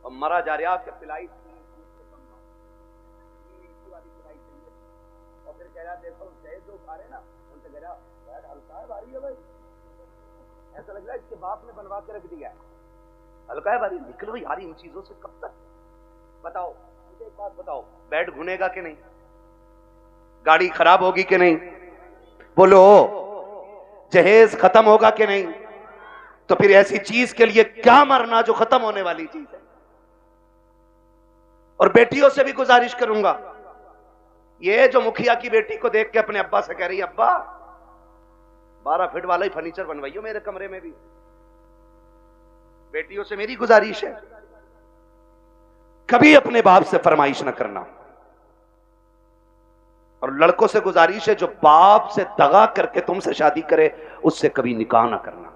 और मरा जा रहा आपके फ्लाइट और फिर कह रहा देखो शहद जो खा रहे ना उनसे कह रहा यार हल्का है भारी है भाई, ऐसा लग रहा है इसके बाप ने बनवा के रख दिया है। हल्का है भारी, निकलो यार इन चीजों से कब तक। बताओ मुझे एक बात बताओ, बेड घुनेगा कि नहीं? गाड़ी खराब होगी कि नहीं? बोलो, जहेज खत्म होगा कि नहीं? तो फिर ऐसी चीज के लिए क्या मरना जो खत्म होने वाली चीज है। और बेटियों से भी गुजारिश करूंगा, ये जो मुखिया की बेटी को देख के अपने अब्बा से कह रही, अब्बा 12 फीट वाला ही फर्नीचर बनवाइयो मेरे कमरे में भी। बेटियों से मेरी गुजारिश है, कभी अपने बाप से फरमाइश ना करना। और लड़कों से गुजारिश है, जो बाप से दगा करके तुमसे शादी करे उससे कभी निकाह ना करना।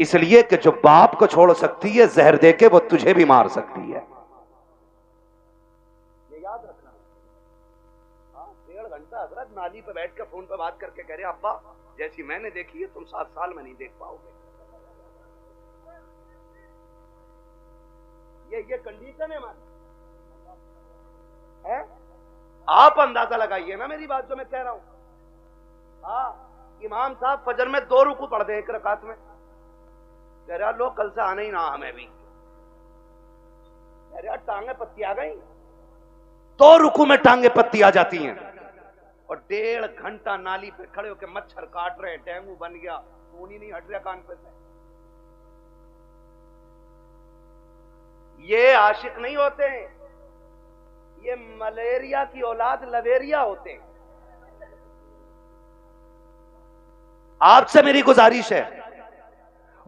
इसलिए कि जो बाप को छोड़ सकती है जहर देके वो तुझे भी मार सकती है। ये याद रखना। 1.5 घंटा हजरत नाली पे बैठ के फोन पे बात करके कह रहे, अब्बा जैसी मैंने देखी है तुम 7 साल में नहीं देख पाओगे। ये कंडीशन है हमारी। आप अंदाजा लगाइए ना मेरी बात जो मैं कह रहा हूं। इमाम साहब फजर में 2 रुकू पढ़ दे 1 रकात में, कह रहा लो कल से आना ही ना हमें भी। कह रहा टांगे पत्ती आ गई, 2 रुकू में टांगे पत्ती आ जाती हैं। और 1.5 घंटा नाली पे खड़े होकर मच्छर काट रहे, डेंगू बन गया, खून ही नहीं हट रहा कान पे से। ये आशिक नहीं होते हैं, ये मलेरिया की औलाद लवेरिया होते हैं। आपसे मेरी गुजारिश है,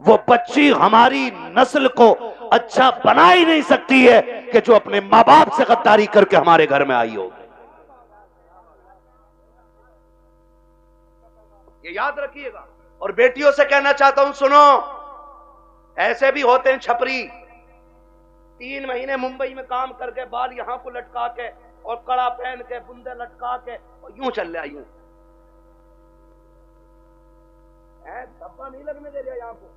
वो बच्ची हमारी नस्ल को अच्छा बना ही नहीं सकती है कि जो अपने मां बाप से गद्दारी करके हमारे घर में आई हो। ये याद रखिएगा। और बेटियों से कहना चाहता हूं, सुनो, ऐसे भी होते हैं छपरी, 3 महीने मुंबई में काम करके बाल यहां को लटका के और कड़ा पहन के बुंदे लटका के और यूं चल रहा, यूं धब्बा नहीं लगने दे रहा। यहां को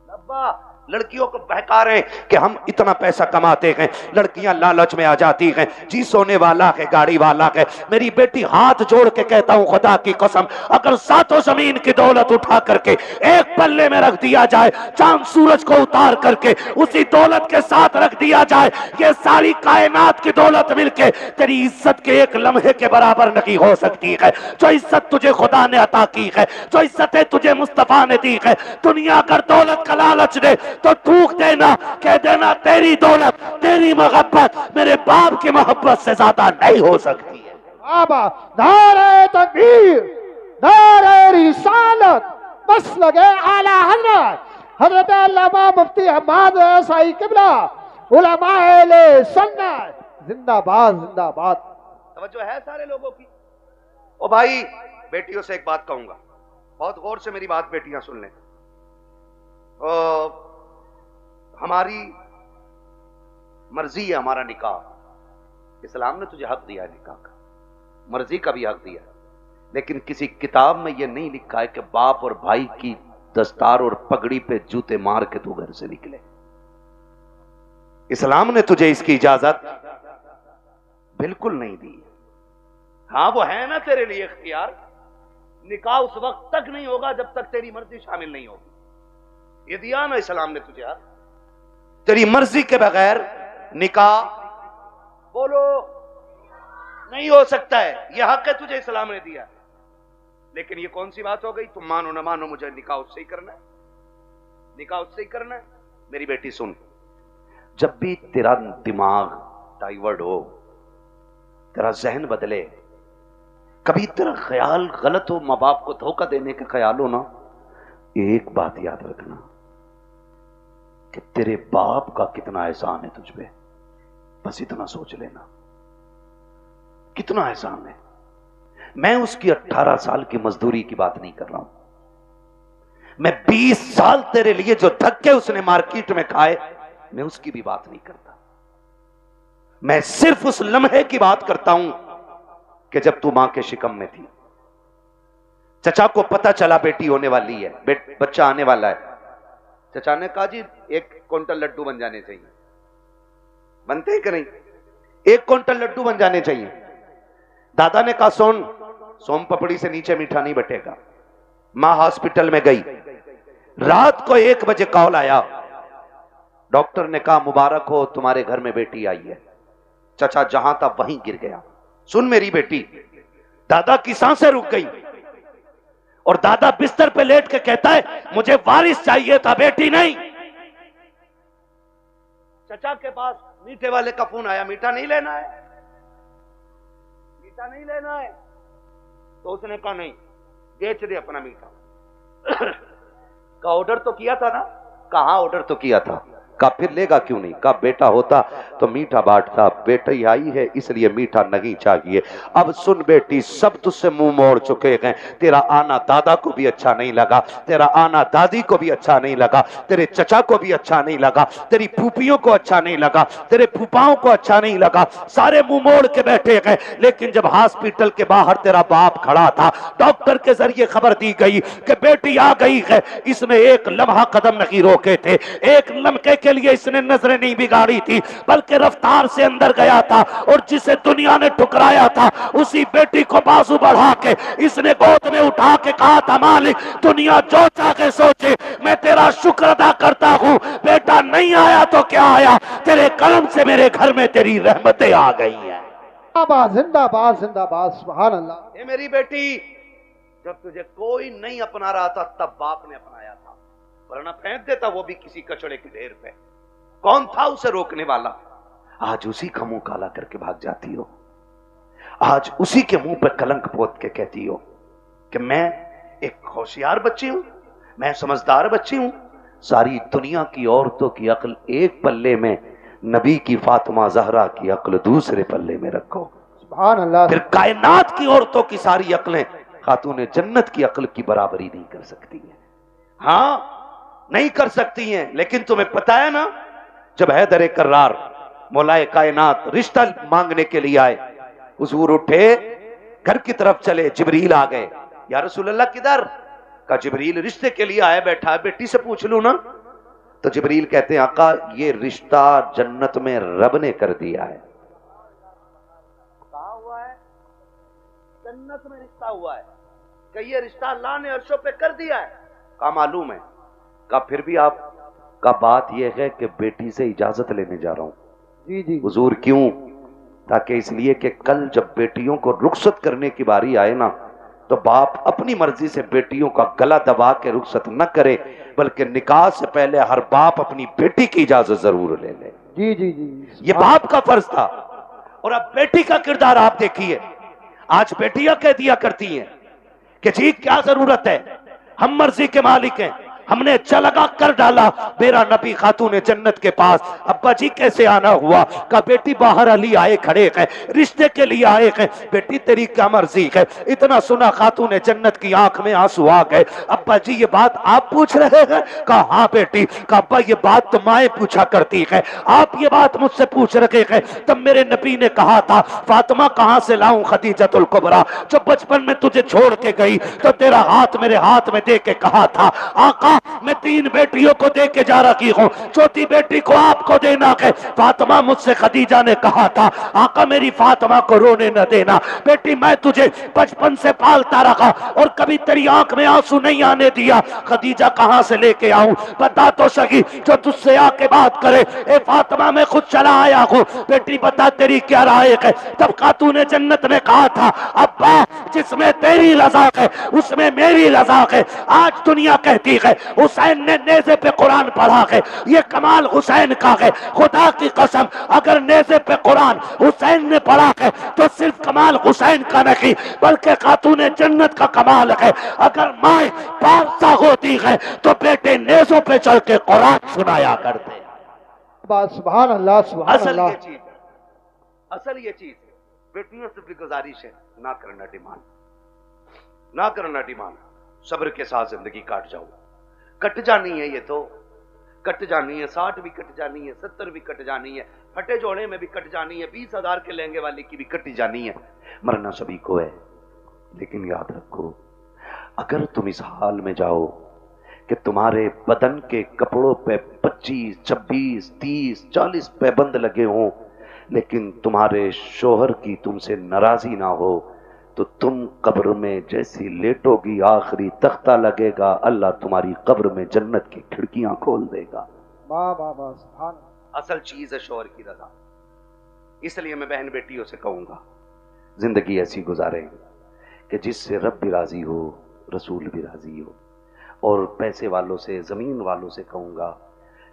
धब्बा लड़कियों को बहका रहे हैं कि हम इतना पैसा कमाते हैं, लड़कियां लालच में आ जाती हैं, जी सोने वाला है, गाड़ी वाला है। मेरी बेटी हाथ जोड़ के कहता हूं, खुदा की कसम, अगर 7 जमीन की दौलत उठा करके एक पल्ले में रख दिया जाए, चांद सूरज को उतार करके उसी दौलत के साथ रख दिया जाए, ये सारी कायनात की दौलत मिलके तेरी इज्जत के एक लम्हे के बराबर नहीं हो सकती है। जो इज्जत तुझे खुदा ने अता की है, जो इज्जतें तुझे मुस्तफा ने दी है, दुनिया अगर दौलत का लालच दे तो थूक देना, कह देना तेरी दौलत, तेरी मोहब्बत मेरे बाप की मोहब्बत से ज्यादा नहीं हो सकती है। बाबा नारे तकबीर, नारे रिसालत, बस लगे आला हजरत हजरत अल्लामा मुफ्ती हम्माद साई किबला उलमाए ले सुन्नत जिंदाबाद जिंदाबाद। तवज्जो है सारे लोगों की। ओ भाई, बेटियों से एक बात कहूंगा, बहुत गौर से मेरी बात बेटियां सुन लें। हमारी मर्जी है हमारा निकाह, इस्लाम ने तुझे हक दिया है निकाह का, मर्जी का भी हक दिया है, लेकिन किसी किताब में यह नहीं लिखा है कि बाप और भाई की दस्तार और पगड़ी पे जूते मार के तू घर से निकले। इस्लाम ने तुझे इसकी इजाजत बिल्कुल नहीं दी। हाँ, वो है ना तेरे लिए इख्तियार, निकाह उस वक्त तक नहीं होगा जब तक तेरी मर्जी शामिल नहीं होगी। ये दिया ना इस्लाम ने तुझे यार, तेरी मर्जी के बगैर निकाह बोलो नहीं हो सकता है, यह हक है तुझे इस्लाम ने दिया। लेकिन ये कौन सी बात हो गई, तुम मानो ना मानो मुझे निकाह उससे ही करना है, निकाह उससे ही करना है। मेरी बेटी सुन, जब भी तेरा दिमाग डाइवर्ट हो, तेरा जहन बदले, कभी तेरा ख्याल गलत हो, मां बाप को धोखा देने का ख्याल हो ना, एक बात याद रखना कि तेरे बाप का कितना एहसान है तुझ पे। बस इतना सोच लेना, कितना एहसान है। मैं उसकी 18 साल की मजदूरी की बात नहीं कर रहा हूं, मैं 20 साल तेरे लिए जो धक्के उसने मार्केट में खाए, मैं उसकी भी बात नहीं करता। मैं सिर्फ उस लम्हे की बात करता हूं कि जब तू मां के शिकम में थी, चचा को पता चला बेटी होने वाली है, बच्चा आने वाला है। चचा ने कहा जी 1 क्विंटल लड्डू बन जाने चाहिए। बनते हैं कि नहीं? 1 क्विंटल लड्डू बन जाने चाहिए। दादा ने कहा सोन सोम पपड़ी से नीचे मीठा नहीं बटेगा। मां हॉस्पिटल में गई, रात को 1 बजे कॉल आया, डॉक्टर ने कहा मुबारक हो तुम्हारे घर में बेटी आई है। चचा जहां था वहीं गिर गया। सुन मेरी बेटी, दादा की सांसें रुक गई और दादा बिस्तर पे लेट के कहता है मुझे वारिस चाहिए था, बेटी नहीं। चचा के पास मीठे वाले का फोन आया, मीठा नहीं लेना है, मीठा नहीं लेना है। तो उसने कहा नहीं, बेच दे अपना मीठा। का ऑर्डर तो किया था ना, कहां ऑर्डर तो किया था, का फिर लेगा क्यों नहीं, का बेटा होता तो मीठा बांटता, बेटी आई है इसलिए मीठा नहीं चाहिए। अब सुन बेटी, सब तुझसे मुंह मोड़ चुके हैं, तेरा आना दादा को भी अच्छा नहीं लगा, तेरा आना दादी को भी अच्छा नहीं लगा, तेरे चचा को भी अच्छा नहीं लगा, तेरी फूफियों को अच्छा नहीं लगा, तेरे फूफाओं को अच्छा नहीं लगा, सारे मुंह मोड़ के बैठे गए। लेकिन जब हॉस्पिटल के बाहर तेरा बाप खड़ा था, डॉक्टर के जरिए खबर दी गई कि बेटी आ गई है, इसने एक लम्हा कदम नहीं रोके थे, एक लम्हे के लिए इसने नजरें नहीं बिगाड़ी थी, बल्कि रफ्तार से अंदर गया था और जिसे दुनिया ने ठुकराया था उसी बेटी को बाजू बढ़ा के इसने गोद में उठा के कहा था मालिक दुनिया जो चाहे सोचे, मैं तेरा शुक्र अदा करता हूं, बेटा नहीं आया तो क्या आया, तेरे कर्म से मेरे घर में तेरी रहमतें आ गई है। जिंदाबाद जिंदाबाद जिंदाबाद, सुभान अल्लाह। ये मेरी बेटी, जब तुझे कोई नहीं अपना रहा था तब बाप ने अपनाया था, वरना फेंक देता वो भी किसी कचड़े के ढेर पे। कौन था उसे रोकने वाला? आज उसी का मुंह काला करके भाग जाती हो, आज उसी के मुंह पर कलंक पोत के कहती हो कि मैं एक होशियार बच्ची हूं, मैं समझदार बच्ची हूं। सारी दुनिया की औरतों की अक्ल एक पल्ले में, नबी की फातिमा जहरा की अक्ल दूसरे पल्ले में रखो, सुभान अल्लाह। फिर कायनात की औरतों की सारी अक्लें खातून जन्नत की अक्ल की बराबरी नहीं कर सकती है। हाँ नहीं कर सकती हैं, लेकिन तुम्हें पता है ना, जब हैदर कर्रार मौलाए कायनात रिश्ता मांगने के लिए आए, हुजूर उठे घर की तरफ चले, जिब्रील आ गए, या रसूल अल्लाह किधर? का जिब्रील रिश्ते के लिए आया बैठा है, बेटी से पूछ लूं ना। तो जिब्रील कहते हैं आका ये रिश्ता जन्नत में रब ने कर दिया है। कहा हुआ है? जन्नत में रिश्ता हुआ है, कि ये रिश्ता अल्लाह ने अर्शों पे कर दिया है। का मालूम है? का फिर भी आप का बात यह है कि बेटी से इजाजत लेने जा रहा हूं। जी जी हुजूर क्यों? ताकि इसलिए कि कल जब बेटियों को रुखसत करने की बारी आए ना, तो बाप अपनी मर्जी से बेटियों का गला दबा के रुखसत न करे, बल्कि निकाह से पहले हर बाप अपनी बेटी की इजाजत जरूर ले ले। जी जी जी, ये बाप का फर्ज था। और अब बेटी का किरदार आप देखिए, आज बेटियां कह दिया करती हैं कि जी क्या जरूरत है, हम मर्जी के मालिक हैं, हमने अच्छा लगा कर डाला। मेरा नबी खातून जन्नत के पास, अब्बा जी कैसे आना हुआ? का बेटी बाहर अली आए खड़े हैं, रिश्ते के लिए आए हैं। बेटी तेरी क्या मर्जी है? इतना सुना खातून जन्नत की आंख में आंसू आ गए। अब्बा जी ये बात आप पूछ रहे हैं? कहा हाँ बेटी। का अब्बा ये बात तो माएं पूछा करती है, आप ये बात मुझसे पूछ रहे हैं। तब मेरे नबी ने कहा था फातिमा कहां से लाऊं खदीजतुल कुबरा, जो बचपन में तुझे छोड़ के गई तो तेरा हाथ मेरे हाथ में दे के कहा था आका मैं 3 बेटियों को दे के जा रही हूँ, चौथी बेटी को आपको देना है। फातिमा मुझसे खदीजा ने कहा था आका मेरी फातिमा को रोने न देना, बेटी मैं तुझे बचपन से पालता रहा और कभी तेरी आंख में आंसू नहीं आने दिया। खदीजा कहां से लेके आऊं? बता तो सही, जो तुझसे आके बात करे। ए फातिमा मैं खुद चला आया हूँ, बेटी बता तेरी क्या राय है? तब खातून जन्नत ने कहा था अब्बा जिसमें तेरी रजा है उसमें मेरी रजा है। आज दुनिया कहती है हुसैन ने नेज़े पे कुरान पढ़ा है, ये कमाल हुसैन का है। खुदा की कसम अगर नेज़े पे कुरान हुसैन ने पढ़ा है तो सिर्फ कमाल हुसैन का नहीं बल्कि खातून जन्नत का कमाल है। अगर माए पारसा होती है तो बेटे नेज़ों पे चल के कुरान सुनाया करते। सुभान अल्लाह सुभान असल अल्लाह। ये चीज, असल ये चीज बेटियों से भी गुजारिश है, ना करना डिमांड, ना करना डिमांड। सब्र के साथ जिंदगी काट जाओ, कट जानी है, ये तो कट जानी है। 60 भी कट जानी है, 70 भी कट जानी है, फटे जोड़े में भी कट जानी है, 20,000 के लहंगे वाली की भी कटी जानी है। मरना सभी को है, लेकिन याद रखो अगर तुम इस हाल में जाओ कि तुम्हारे बदन के कपड़ों पे 25, 26, 30, 40 पैबंद लगे हों, लेकिन तुम्हारे शोहर की तुमसे नाराजी ना हो, तो तुम कब्र में जैसी लेटोगी आखिरी तख्ता लगेगा, अल्लाह तुम्हारी कब्र में जन्नत की खिड़कियां खोल देगा। वाह वाह वाह सुभान। असल चीज है शोहर की रजा। इसलिए मैं बहन बेटियों से कहूंगा जिंदगी ऐसी गुजारें कि जिससे रब भी राजी हो, रसूल भी राजी हो। और पैसे वालों से, जमीन वालों से कहूंगा,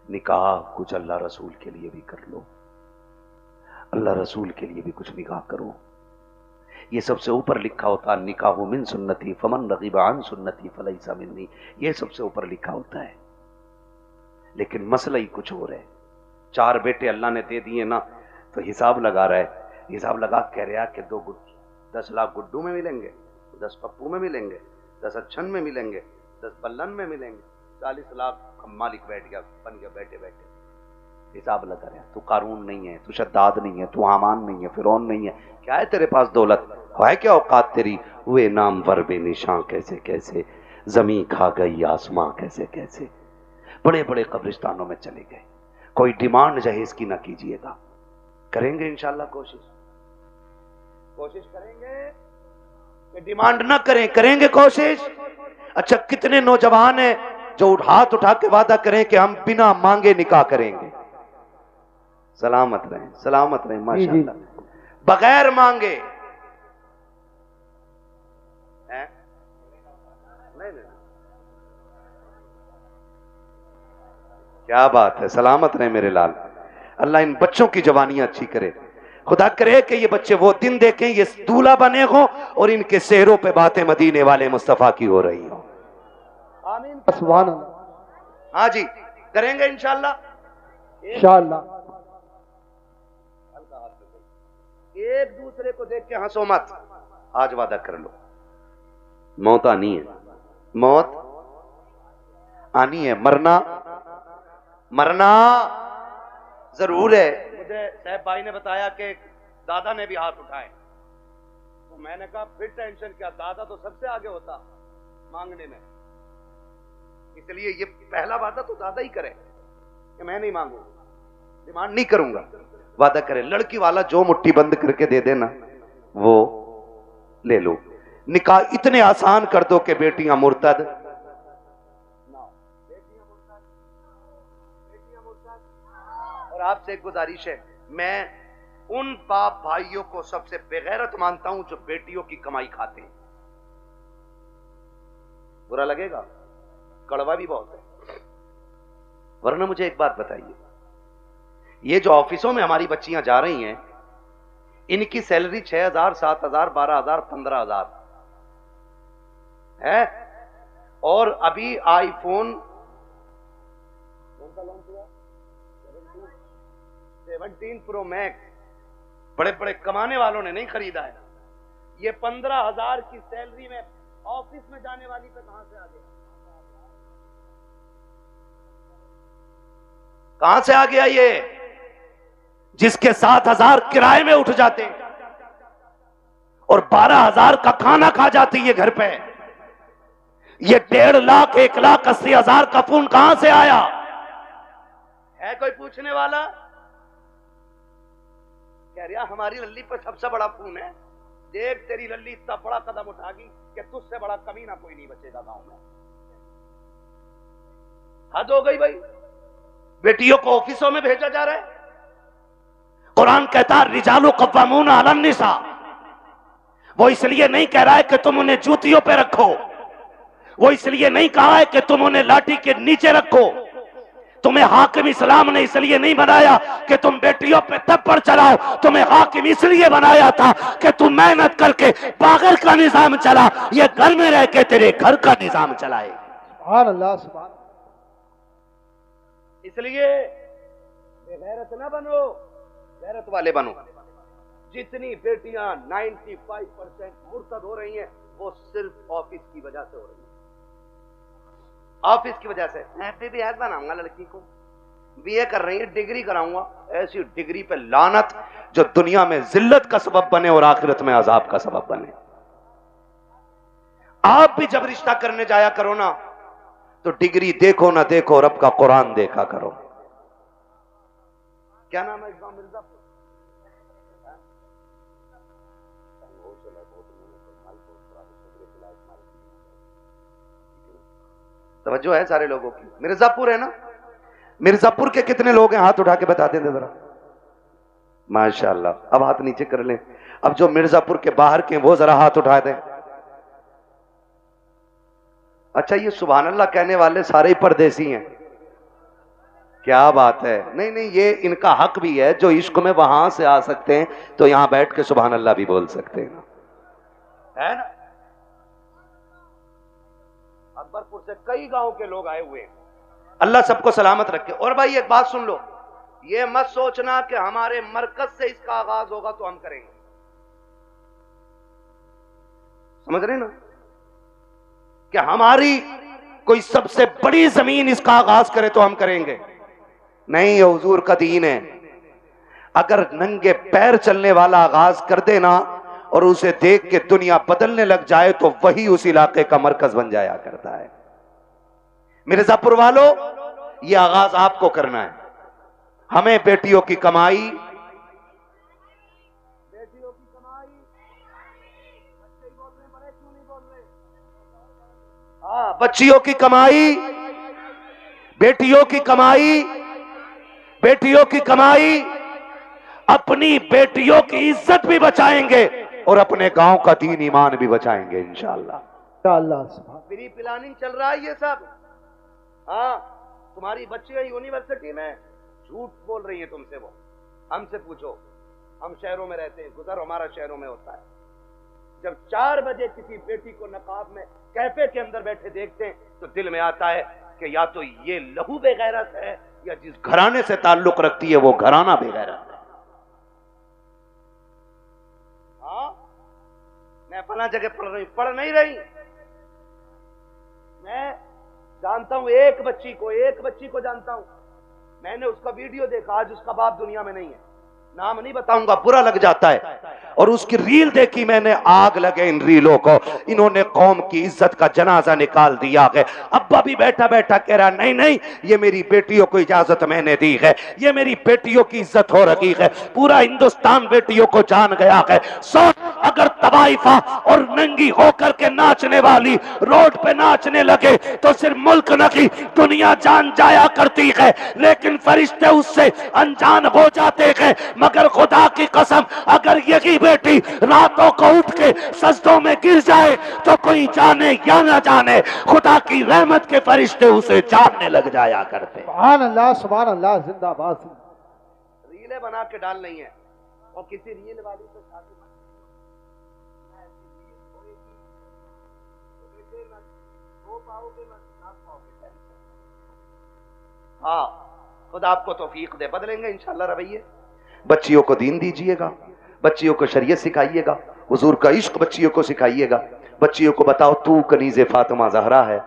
निकाह कुछ अल्लाह रसूल के लिए भी कर लो, अल्लाह रसूल के लिए भी कुछ निकाह करो। ये सबसे ऊपर लिखा होता, निकाह मिन सुन्नती फमन रगीबा अन सुन्नती फलैसा मिन्नी, ये सबसे ऊपर लिखा होता है। लेकिन मसला ही कुछ और है। 4 बेटे अल्लाह ने दे दिए ना, तो हिसाब लगा रहा है, हिसाब लगा कह रहा कि 10 लाख गुड्डू में मिलेंगे, 10 पप्पू में मिलेंगे, 10 अच्छन में मिलेंगे, 10 बल्लन में मिलेंगे, 40 लाख मालिक बैठ गया, बन गया बैठे बैठे। हिसाब लगा रहा है। तू कारून नहीं है, तू शद्दाद नहीं है, तू हामान नहीं है, फिरौन नहीं है, क्या है तेरे पास दौलत है, क्या औकात तेरी? हुए नाम वर बेनिशां कैसे कैसे, जमी खा गई आसमां कैसे कैसे। बड़े बड़े कब्रिस्तानों में चले गए। कोई डिमांड जहेज की ना कीजिएगा, करेंगे इंशाल्लाह कोशिश करेंगे कि डिमांड ना करें, करेंगे कोशिश। अच्छा, कितने नौजवान हैं जो हाथ उठा के वादा करें कि हम बिना मांगे निकाह करेंगे? सलामत रहें माशाअल्लाह, बगैर मांगे। हैं? नहीं, क्या बात है, सलामत रहे मेरे लाल। अल्लाह इन बच्चों की जवानियां अच्छी करे। खुदा करे कि ये बच्चे वो दिन देखें, ये दूल्हा बने हो और इनके सेहरों पे बातें मदीने वाले मुस्तफा की हो रही हो। आमीन, सुभान अल्लाह। हाँ जी, करेंगे इंशाल्लाह। इंशाअल्लाह। एक दूसरे को देख के हंसो मत, आज वादा कर लो। मौत आनी है, मौत आनी है, मरना जरूर है। मुझे साहब भाई ने बताया कि दादा ने भी हाथ उठाए, तो मैंने कहा फिर टेंशन क्या, दादा तो सबसे आगे होता मांगने में, इसलिए ये पहला वादा तो दादा ही करे कि मैं नहीं मांगू, डिमांड नहीं करूंगा। वादा करे, लड़की वाला जो मुट्ठी बंद करके दे देना वो ले लो। निकाह इतने आसान कर दो कि बेटियां मुर्तद और आपसे एक गुजारिश है, मैं उन बाप भाइयों को सबसे बेगैरत मानता हूं जो बेटियों की कमाई खाते हैं। बुरा लगेगा, कड़वा भी बहुत है। वरना मुझे एक बात बताइए, ये जो ऑफिसों में हमारी बच्चियां जा रही हैं, इनकी सैलरी 6,000, 7,000, 12,000, 15,000 है, और अभी आईफोन 17 प्रो मैक्स बड़े बड़े कमाने वालों ने नहीं खरीदा है। ये 15,000 की सैलरी में ऑफिस में जाने वाली पे कहां से आ गया? कहां से आ गया ये, जिसके 7,000 किराए में उठ जाते और 12,000 का खाना खा जाती है घर पे। ये 1.5 लाख, 1,80,000 का फोन कहां से आया है? कोई पूछने वाला? कह रहा हमारी लल्ली पर सबसे बड़ा फोन है। देख तेरी लल्ली इतना बड़ा कदम उठागी कि तुझसे बड़ा कमीना कोई नहीं बचेगा गांव में। हद हो गई भाई, बेटियों को ऑफिसों में भेजा जा रहा है। कुरान कहता है रिजालु कव्वामून अलन निसा, वो इसलिए नहीं कह रहा है कि तुम उन्हें जूतियों पे रखो, वो इसलिए नहीं कहा है कि तुम उन्हें लाठी के नीचे रखो। तुम्हें हाकिम इस्लाम ने इसलिए नहीं बनाया कि तुम बेटियों पे थप्पड़ चलाओ, तुम्हें हाकिम इसलिए बनाया था कि तुम मेहनत करके बागर का निजाम चला, ये घर में रह के तेरे घर का निजाम चलाए। सुभान अल्लाह, सुभान। इसलिए बेगैरत ना बनो, गैरत वाले बनो। जितनी बेटियां 95% मुर्तद हो रही हैं, वो सिर्फ ऑफिस की वजह से हो रही है। ऑफिस की वजह से मैं बीबीएस बनाऊंगा, लड़की को बीए कर रही है, डिग्री कराऊंगा। ऐसी डिग्री पे लानत जो दुनिया में जिल्लत का सबब बने और आखिरत में अजाब का सबब बने। आप भी जब रिश्ता करने जाया करो ना, तो डिग्री देखो ना देखो, रब का कुरान देखा करो। क्या नाम है इस्लाम मिर्जापुर? तवज्जो है सारे लोगों की। मिर्जापुर है ना? मिर्जापुर के कितने लोग हैं, हाथ उठा के बता दें जरा। माशाअल्लाह, अब हाथ नीचे कर लें। अब जो मिर्जापुर के बाहर के वो जरा हाथ उठा दें। अच्छा, ये सुभान अल्लाह कहने वाले सारे ही परदेसी हैं? क्या बात है। नहीं नहीं, ये इनका हक भी है, जो इश्क में वहां से आ सकते हैं तो यहां बैठ के सुभान अल्लाह भी बोल सकते हैं, है ना। अकबरपुर से कई गांव के लोग आए हुए हैं, अल्लाह सबको सलामत रखे। और भाई एक बात सुन लो, ये मत सोचना कि हमारे मरकज से इसका आगाज होगा तो हम करेंगे, समझ रहे ना, कि हमारी कोई सबसे बड़ी जमीन इसका आगाज करे तो हम करेंगे। नहीं, ये हुजूर का दीन है। अगर नंगे पैर चलने वाला आगाज कर देना और उसे देख के दुनिया बदलने लग जाए तो वही उस इलाके का मरकज बन जाया करता है। मिर्जापुर वालों, ये आगाज आपको करना है। हमें बेटियों की कमाई, बच्चियों की कमाई, बेटियों की कमाई, बेटियों की कमाई, अपनी बेटियों की इज्जत भी बचाएंगे और अपने गांव का दीन ईमान भी बचाएंगे इंशाअल्लाह। फ्री प्लानिंग चल रहा है ये सब। हाँ, तुम्हारी बच्चियां यूनिवर्सिटी में झूठ बोल रही है तुमसे, वो हमसे पूछो, हम शहरों में रहते हैं, गुजर हमारा शहरों में होता है। जब 4 बजे किसी बेटी को नकाब में कैफे के अंदर बैठे देखते हैं तो दिल में आता है कि या तो ये लहू बेगैरत है या जिस घराने से ताल्लुक रखती है वो घराना बेगैरत है। हाँ, मैं फला जगह पढ़ नहीं रही। मैं जानता हूं एक बच्ची को जानता हूं, मैंने उसका वीडियो देखा, आज उसका बाप दुनिया में नहीं है, नाम नहीं बताऊंगा, बुरा लग जाता है। और उसकी रील देखी मैंने, आग लगे इन रीलों को, इन्होंने कौम की इज्जत का जनाजा निकाल दिया है। अब्बा भी बैठा बैठा कह रहा, नहीं नहीं, ये मेरी बेटियों को इजाजत मैंने दी है, ये मेरी बेटियों की इज्जत हो रही है, पूरा हिंदुस्तान बेटियों को जान गया है। अगर तवाइफा और नंगी होकर के नाचने वाली रोड पे नाचने लगे तो सिर्फ मुल्क नहीं दुनिया जान जाया करती है, लेकिन फरिश्ते उससे अनजान हो जाते हैं। मगर खुदा की कसम, अगर यही बेटी रातों को उठ के सजदों में गिर जाए तो कोई जाने या ना जाने, खुदा की रहमत के फरिश्ते उसे जानने लग जाया करते। सुभान अल्लाह, जिंदाबाद। रीलें बना के डाल नहीं है, और किसी रील वाली से शादी हाँ, खुदा आपको तौफीक दे, बदलेंगे इंशाल्लाह रवैये। बच्चियों को दीन दीजिएगा, बच्चियों को शरीयत सिखाइएगा, हुजूर का इश्क बच्चियों को सिखाइएगा। बच्चियों को बताओ, तू कनीज़े फातिमा ज़हरा है,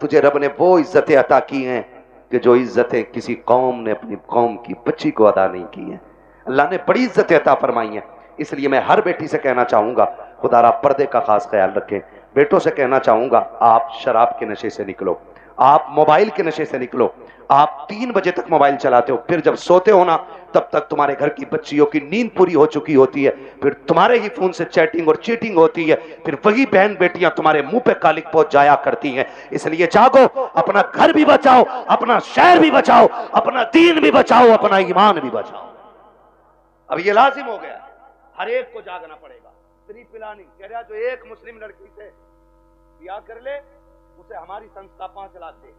तुझे रब ने वो इज्जतें अता की हैं कि जो इज्जतें किसी कौम ने अपनी कौम की बच्ची को अदा नहीं की हैं। अल्लाह ने बड़ी इज्जतें अता फरमाई हैं। इसलिए मैं हर बेटी से कहना चाहूंगा, खुदारा पर्दे का खास ख्याल रखें। बेटों से कहना चाहूंगा, आप शराब के नशे से निकलो, आप मोबाइल के नशे से निकलो। आप 3 बजे तक मोबाइल चलाते हो, फिर जब सोते हो ना तब तक तुम्हारे घर की बच्चियों की नींद पूरी हो चुकी होती है, फिर तुम्हारे ही फोन से चैटिंग और चीटिंग होती है, फिर वही बहन बेटियां तुम्हारे मुंह पे कालिक पहुंच जाया करती हैं। इसलिए जागो, अपना घर भी बचाओ, अपना शहर भी बचाओ, अपना दीन भी बचाओ, अपना ईमान भी बचाओ। अब ये लाजिम हो गया, हर एक को जागना पड़ेगा। प्री प्लानिंग कह रहा, जो एक मुस्लिम लड़की से ब्याह कर ले उसे हमारी संस्था 5 लाख दे।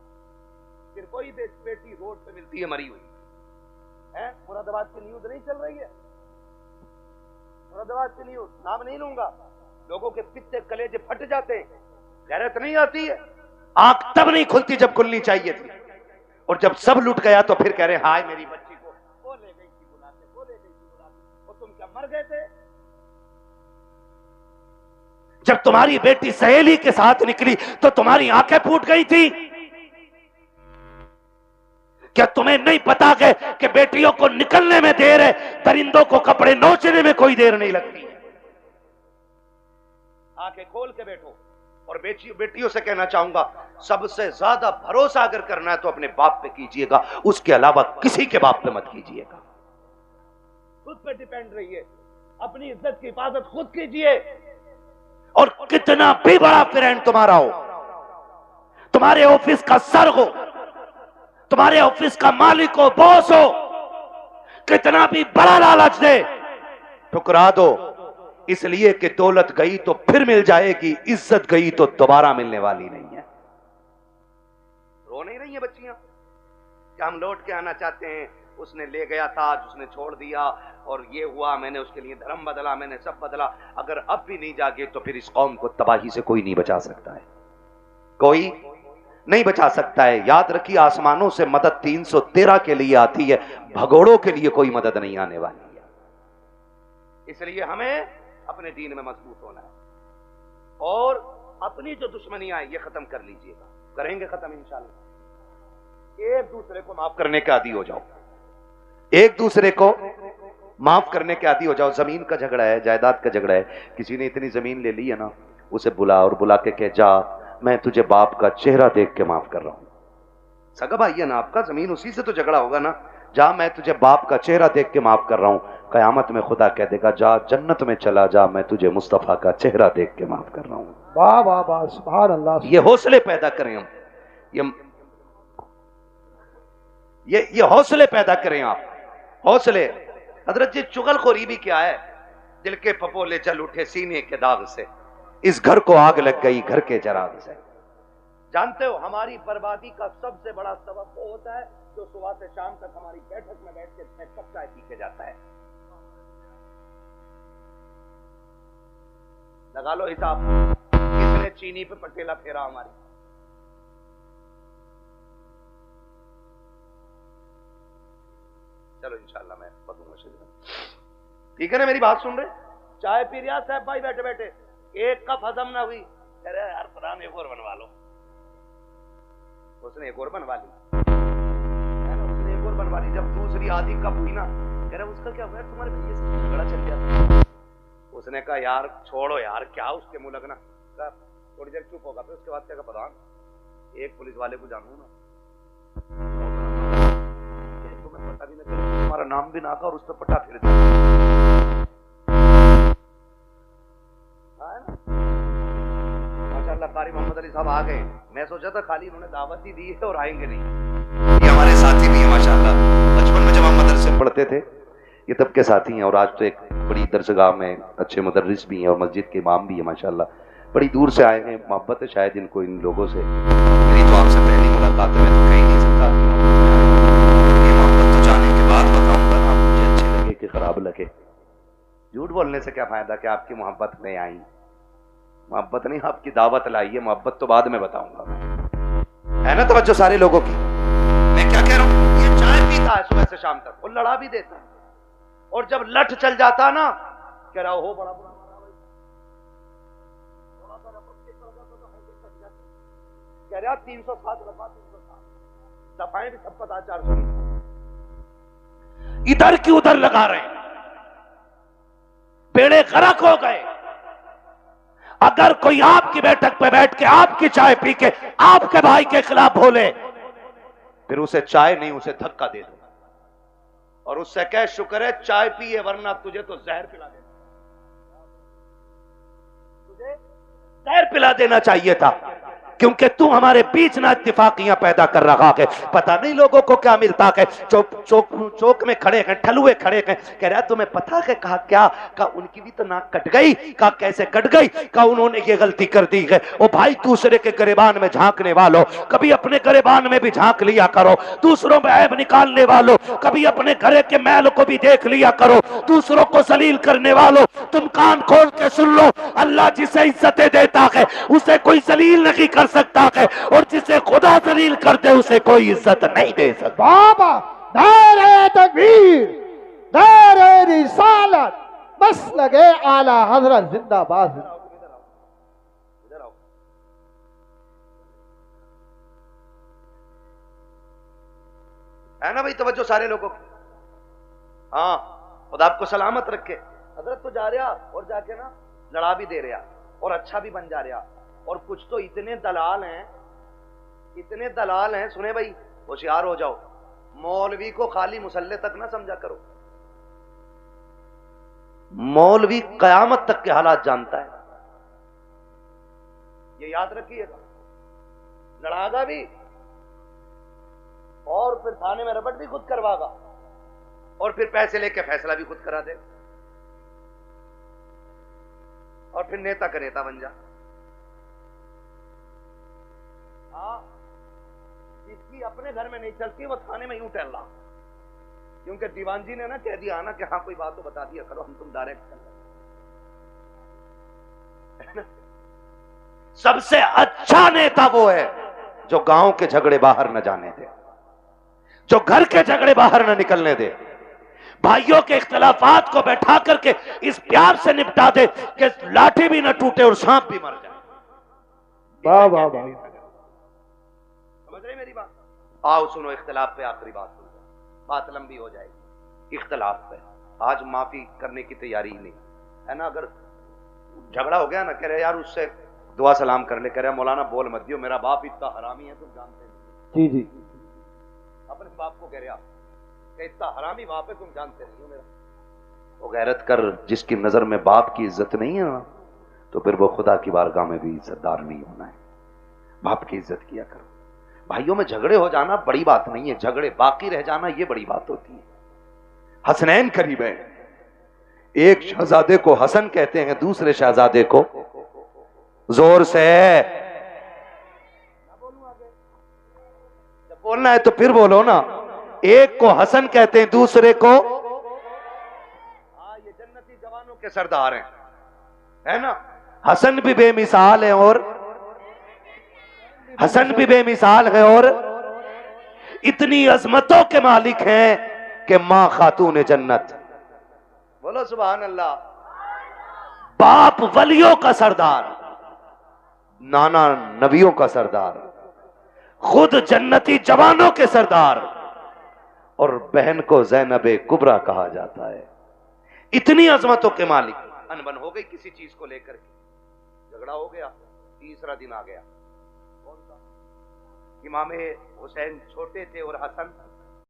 फिर कोई बेटी रोड पे मिलती है मरी हुई है। मुरादाबाद की न्यूज नहीं चल रही है, मुरादाबाद की न्यूज, नाम नहीं लूंगा, लोगों के पित्ते कलेजे फट जाते हैं, गैरत नहीं आती है। आंख तब नहीं खुलती जब खुलनी चाहिए थी, और जब सब लुट गया तो फिर कह रहे हाय मेरी बच्ची को वो ले गई थी बुलाते, वो ले गई थी बुलाते, और तुम क्या मर गए थे? जब तुम्हारी बेटी सहेली के साथ निकली तो तुम्हारी आंखें फूट गई थी। क्या तुम्हें नहीं पता कि बेटियों को निकलने में देर है, परिंदों को कपड़े नोचने में कोई देर नहीं लगती है? आंखें खोल के बैठो। और बेटियों से कहना चाहूंगा, सबसे ज्यादा भरोसा अगर करना है तो अपने बाप पे कीजिएगा, उसके अलावा किसी के बाप पे मत कीजिएगा। खुद पे डिपेंड रहिए, अपनी इज्जत की हिफाजत खुद कीजिए। और कितना भी बड़ा फ्रेंड तुम्हारा हो, तुम्हारे ऑफिस का सर हो, तुम्हारे ऑफिस का मालिक हो, बॉस हो, कितना भी बड़ा लालच दे, ठुकरा दो। इसलिए कि दौलत गई तो फिर मिल जाएगी, इज्जत गई तो दोबारा मिलने वाली नहीं है। रो नहीं रही है बच्चियां कि हम लौट के आना चाहते हैं, उसने ले गया ताज, उसने छोड़ दिया, और ये हुआ, मैंने उसके लिए धर्म बदला, मैंने सब बदला। अगर अब भी नहीं जागे तो फिर इस कौम को तबाही से कोई नहीं बचा सकता है, कोई नहीं बचा सकता है। याद रखिए, आसमानों से मदद 313 के लिए आती है, भगोड़ों के लिए कोई मदद नहीं आने वाली है। इसलिए हमें अपने दीन में मजबूत होना है, और अपनी जो दुश्मनियां हैं ये खत्म कर लीजिएगा, करेंगे खत्म इंशाल्लाह। एक दूसरे को माफ करने के आदी हो जाओ, एक दूसरे को माफ करने के आदी हो जाओ। जमीन का झगड़ा है, जायदाद का झगड़ा है, किसी ने इतनी जमीन ले ली है ना, उसे बुला और बुला के कह, जा मैं तुझे बाप का चेहरा देख के माफ कर रहा हूं। सगा भाई है ना आपका, जमीन उसी से तो झगड़ा होगा ना, जा मैं तुझे बाप का चेहरा देख के माफ कर रहा हूं। कयामत में खुदा कह देगा, जा जन्नत में चला जा, मैं तुझे मुस्तफा का चेहरा देख के माफ कर रहा हूं। वाह वाह वाह, सुभान अल्लाह। ये हौसले पैदा करें हम, ये हौसले पैदा करें आप, हौसले। हजरत जी, चुगलखोरी भी क्या है, दिल के फपोले जल उठे सीने के दाग से, इस घर को आग लग गई घर के जराग से। जानते हो, हमारी बर्बादी का सबसे बड़ा सबब वो होता है जो सुबह से शाम तक हमारी बैठक में बैठ के कप चाय पी के जाता है। लगा लो हिसाब, किसने चीनी पे पटेला फेरा हमारी। चलो इंशाल्लाह मैं बदूंगा शरीर, ठीक है ना, मेरी बात सुन रहे? चाय पी रिया साहब भाई बैठे बैठे, एक कप हजम ना हुई, कह रहे यार प्रधान एक और बनवा लो। उसने एक और बनवा ली, उसने एक और बनवा ली। जब दूसरी आधी कप हुई ना, कह रहे उसका क्या हुआ, तुम्हारे भैया से झगड़ा चल गया। उसने कहा यार छोड़ो यार, क्या उसके मुंह लगना। थोड़ी देर चुप होगा, फिर उसके बाद क्या, प्रधान एक पुलिस वाले को जानू ना, तुम्हें पता भी ना चले, तुम्हारा नाम भी ना का और उस पर पटा फिर दिया। माशाअल्लाह कारी मोहम्मद अली साहब आ गए। मैं सोचा था खाली इन्होंने दावत ही दी है और आएंगे नहीं। ये हमारे साथी भी है माशाअल्लाह, बचपन में जब हम मदरसे में पढ़ते थे ये तब के साथी हैं, और आज तो एक बड़ी दरसगाह में अच्छे मुदर्रिस भी हैं और मस्जिद के इमाम भी हैं माशाअल्लाह। बड़ी दूर से आए हैं, मोहब्बत है शायद इनको इन लोगों से। मेरी तो आपसे पहली मुलाकात है, मैं तो कह ही नहीं सकता, ये मोहब्बत तो जाने के बाद बताऊंगा ना, मुझे अच्छे लगे कि खराब लगे। झूठ बोलने से क्या फायदा कि आपकी मोहब्बत में आई, मोहब्बत नहीं आपकी दावत लाई है, मोहब्बत तो बाद में बताऊंगा। है ना तवज्जो सारे लोगों की? मैं क्या कह रहा हूं, ये चाय पीता है सुबह से शाम तक, वो लड़ा भी देता है, और जब लठ चल जाता ना, कह रहा हो बड़ा बुरा, कह रहा 307 दफा 307 दफाएं भी सब पता, 420 इधर की उधर लगा रहे हैं, बेड़े गरक हो गए। अगर कोई आपकी बैठक पे बैठ के आपकी चाय पी के आपके भाई के खिलाफ बोले, फिर उसे चाय नहीं उसे धक्का दे दो, और उससे कह शुक्र है चाय पी है, वरना तुझे तो जहर पिला देना, तुझे जहर पिला देना चाहिए था, क्योंकि तू हमारे बीच ना इत्तिफाकियां पैदा कर रहा है। पता नहीं लोगों को क्या मिलता है, चौक में खड़े हैं, ठलुए खड़े हैं, कह रहा तुम्हें पता है, कहा क्या, कहा उनकी भी तो नाक कट गई, कहा कैसे कट गई, कहा उन्होंने ये गलती कर दी है। ओ भाई, दूसरे के गिरेबान में झांकने वालों, कभी अपने गिरेबान में भी झांक लिया करो। दूसरों में ऐब निकालने वालों, कभी अपने घरे के मैल को भी देख लिया करो। दूसरों को जलील करने वालों, तुम कान खोल के सुन लो, अल्लाह जिसे इज्जतें देता है उसे कोई जलील नहीं कर सकता है, और जिसे खुदा जलील करते उसे कोई इज्जत नहीं दे सकता। बाबा नारे तकबीर, नारे रिसालत, बस लगे आला हजरत जिंदाबाद। है ना भाई तवज्जो सारे लोगों की? हाँ, खुदा आपको सलामत रखे। हजरत तो जा रहा और जाके ना लड़ा भी दे रहा और अच्छा भी बन जा रहा, और कुछ तो इतने दलाल हैं, इतने दलाल हैं, सुने भाई होशियार हो जाओ, मौलवी को खाली मुसल्ले तक ना समझा करो। मौलवी कयामत तक के हालात जानता है, ये याद रखिएगा। लड़ागा भी और फिर थाने में रबट भी खुद करवागा, और फिर पैसे लेके फैसला भी खुद करा दे, और फिर नेता का नेता बन जा। हाँ, जिसकी अपने घर में नहीं चलती वो थाने में यूं टहल रहा, क्योंकि दीवान जी ने ना कह दिया ना कि हाँ कोई बात तो बता दिया करो, हम तुम डायरेक्ट कर लेंगे। सबसे अच्छा नेता वो है जो गांव के झगड़े बाहर न जाने दे, जो घर के झगड़े बाहर न निकलने दे, भाइयों के इख्तलाफात को बैठा करके इस प्यार से निपटा दे कि लाठी भी न टूटे और सांप भी मर जाए। वाह वाह वाह, समझ रहे मेरी बात? आओ सुनो, इख्तलाफ पे आखिरी बात सुन लो, बात लंबी हो जाएगी। इख्तलाफ पे आज माफी करने की तैयारी ही नहीं है ना। अगर झगड़ा हो गया ना, कह रहे यार उससे दुआ सलाम कर ले, कह रहे मौलाना बोल मत दियो, मेरा बाप इतना हरामी है तुम जानते नहीं। जी जी, अपने बाप को कह रहे आप कि इतना हरामी बाप है तुम जानते नहीं हो मेरा। वो गैरत कर, जिसकी नजर में बाप की इज्जत नहीं है ना, तो फिर वो खुदा की बारगाह में भी इज्जतदार नहीं होना है। बाप की इज्जत किया करो। भाइयों में झगड़े हो जाना बड़ी बात नहीं है, झगड़े बाकी रह जाना ये बड़ी बात होती है। हसनैन करीब है, एक शहजादे को हसन कहते हैं, दूसरे शहजादे को जोर से जब बोलना है तो फिर बोलो ना। एक को हसन कहते हैं, दूसरे को हाँ, ये जन्नती जवानों के सरदार हैं, है ना। हसन भी बेमिसाल है और हसन भी बेमिसाल है और इतनी अजमतों के मालिक हैं कि मां खातून जन्नत, बोलो सुभान अल्लाह। बाप वलियों का सरदार, नाना नबियों का सरदार, खुद जन्नती जवानों के सरदार, और बहन को ज़ैनबे कुबरा कहा जाता है। इतनी अजमतों के मालिक। अनबन हो गई किसी चीज को लेकर के, झगड़ा हो गया, तीसरा दिन आ गया। कौन सा? इमाम हुसैन छोटे थे और हसन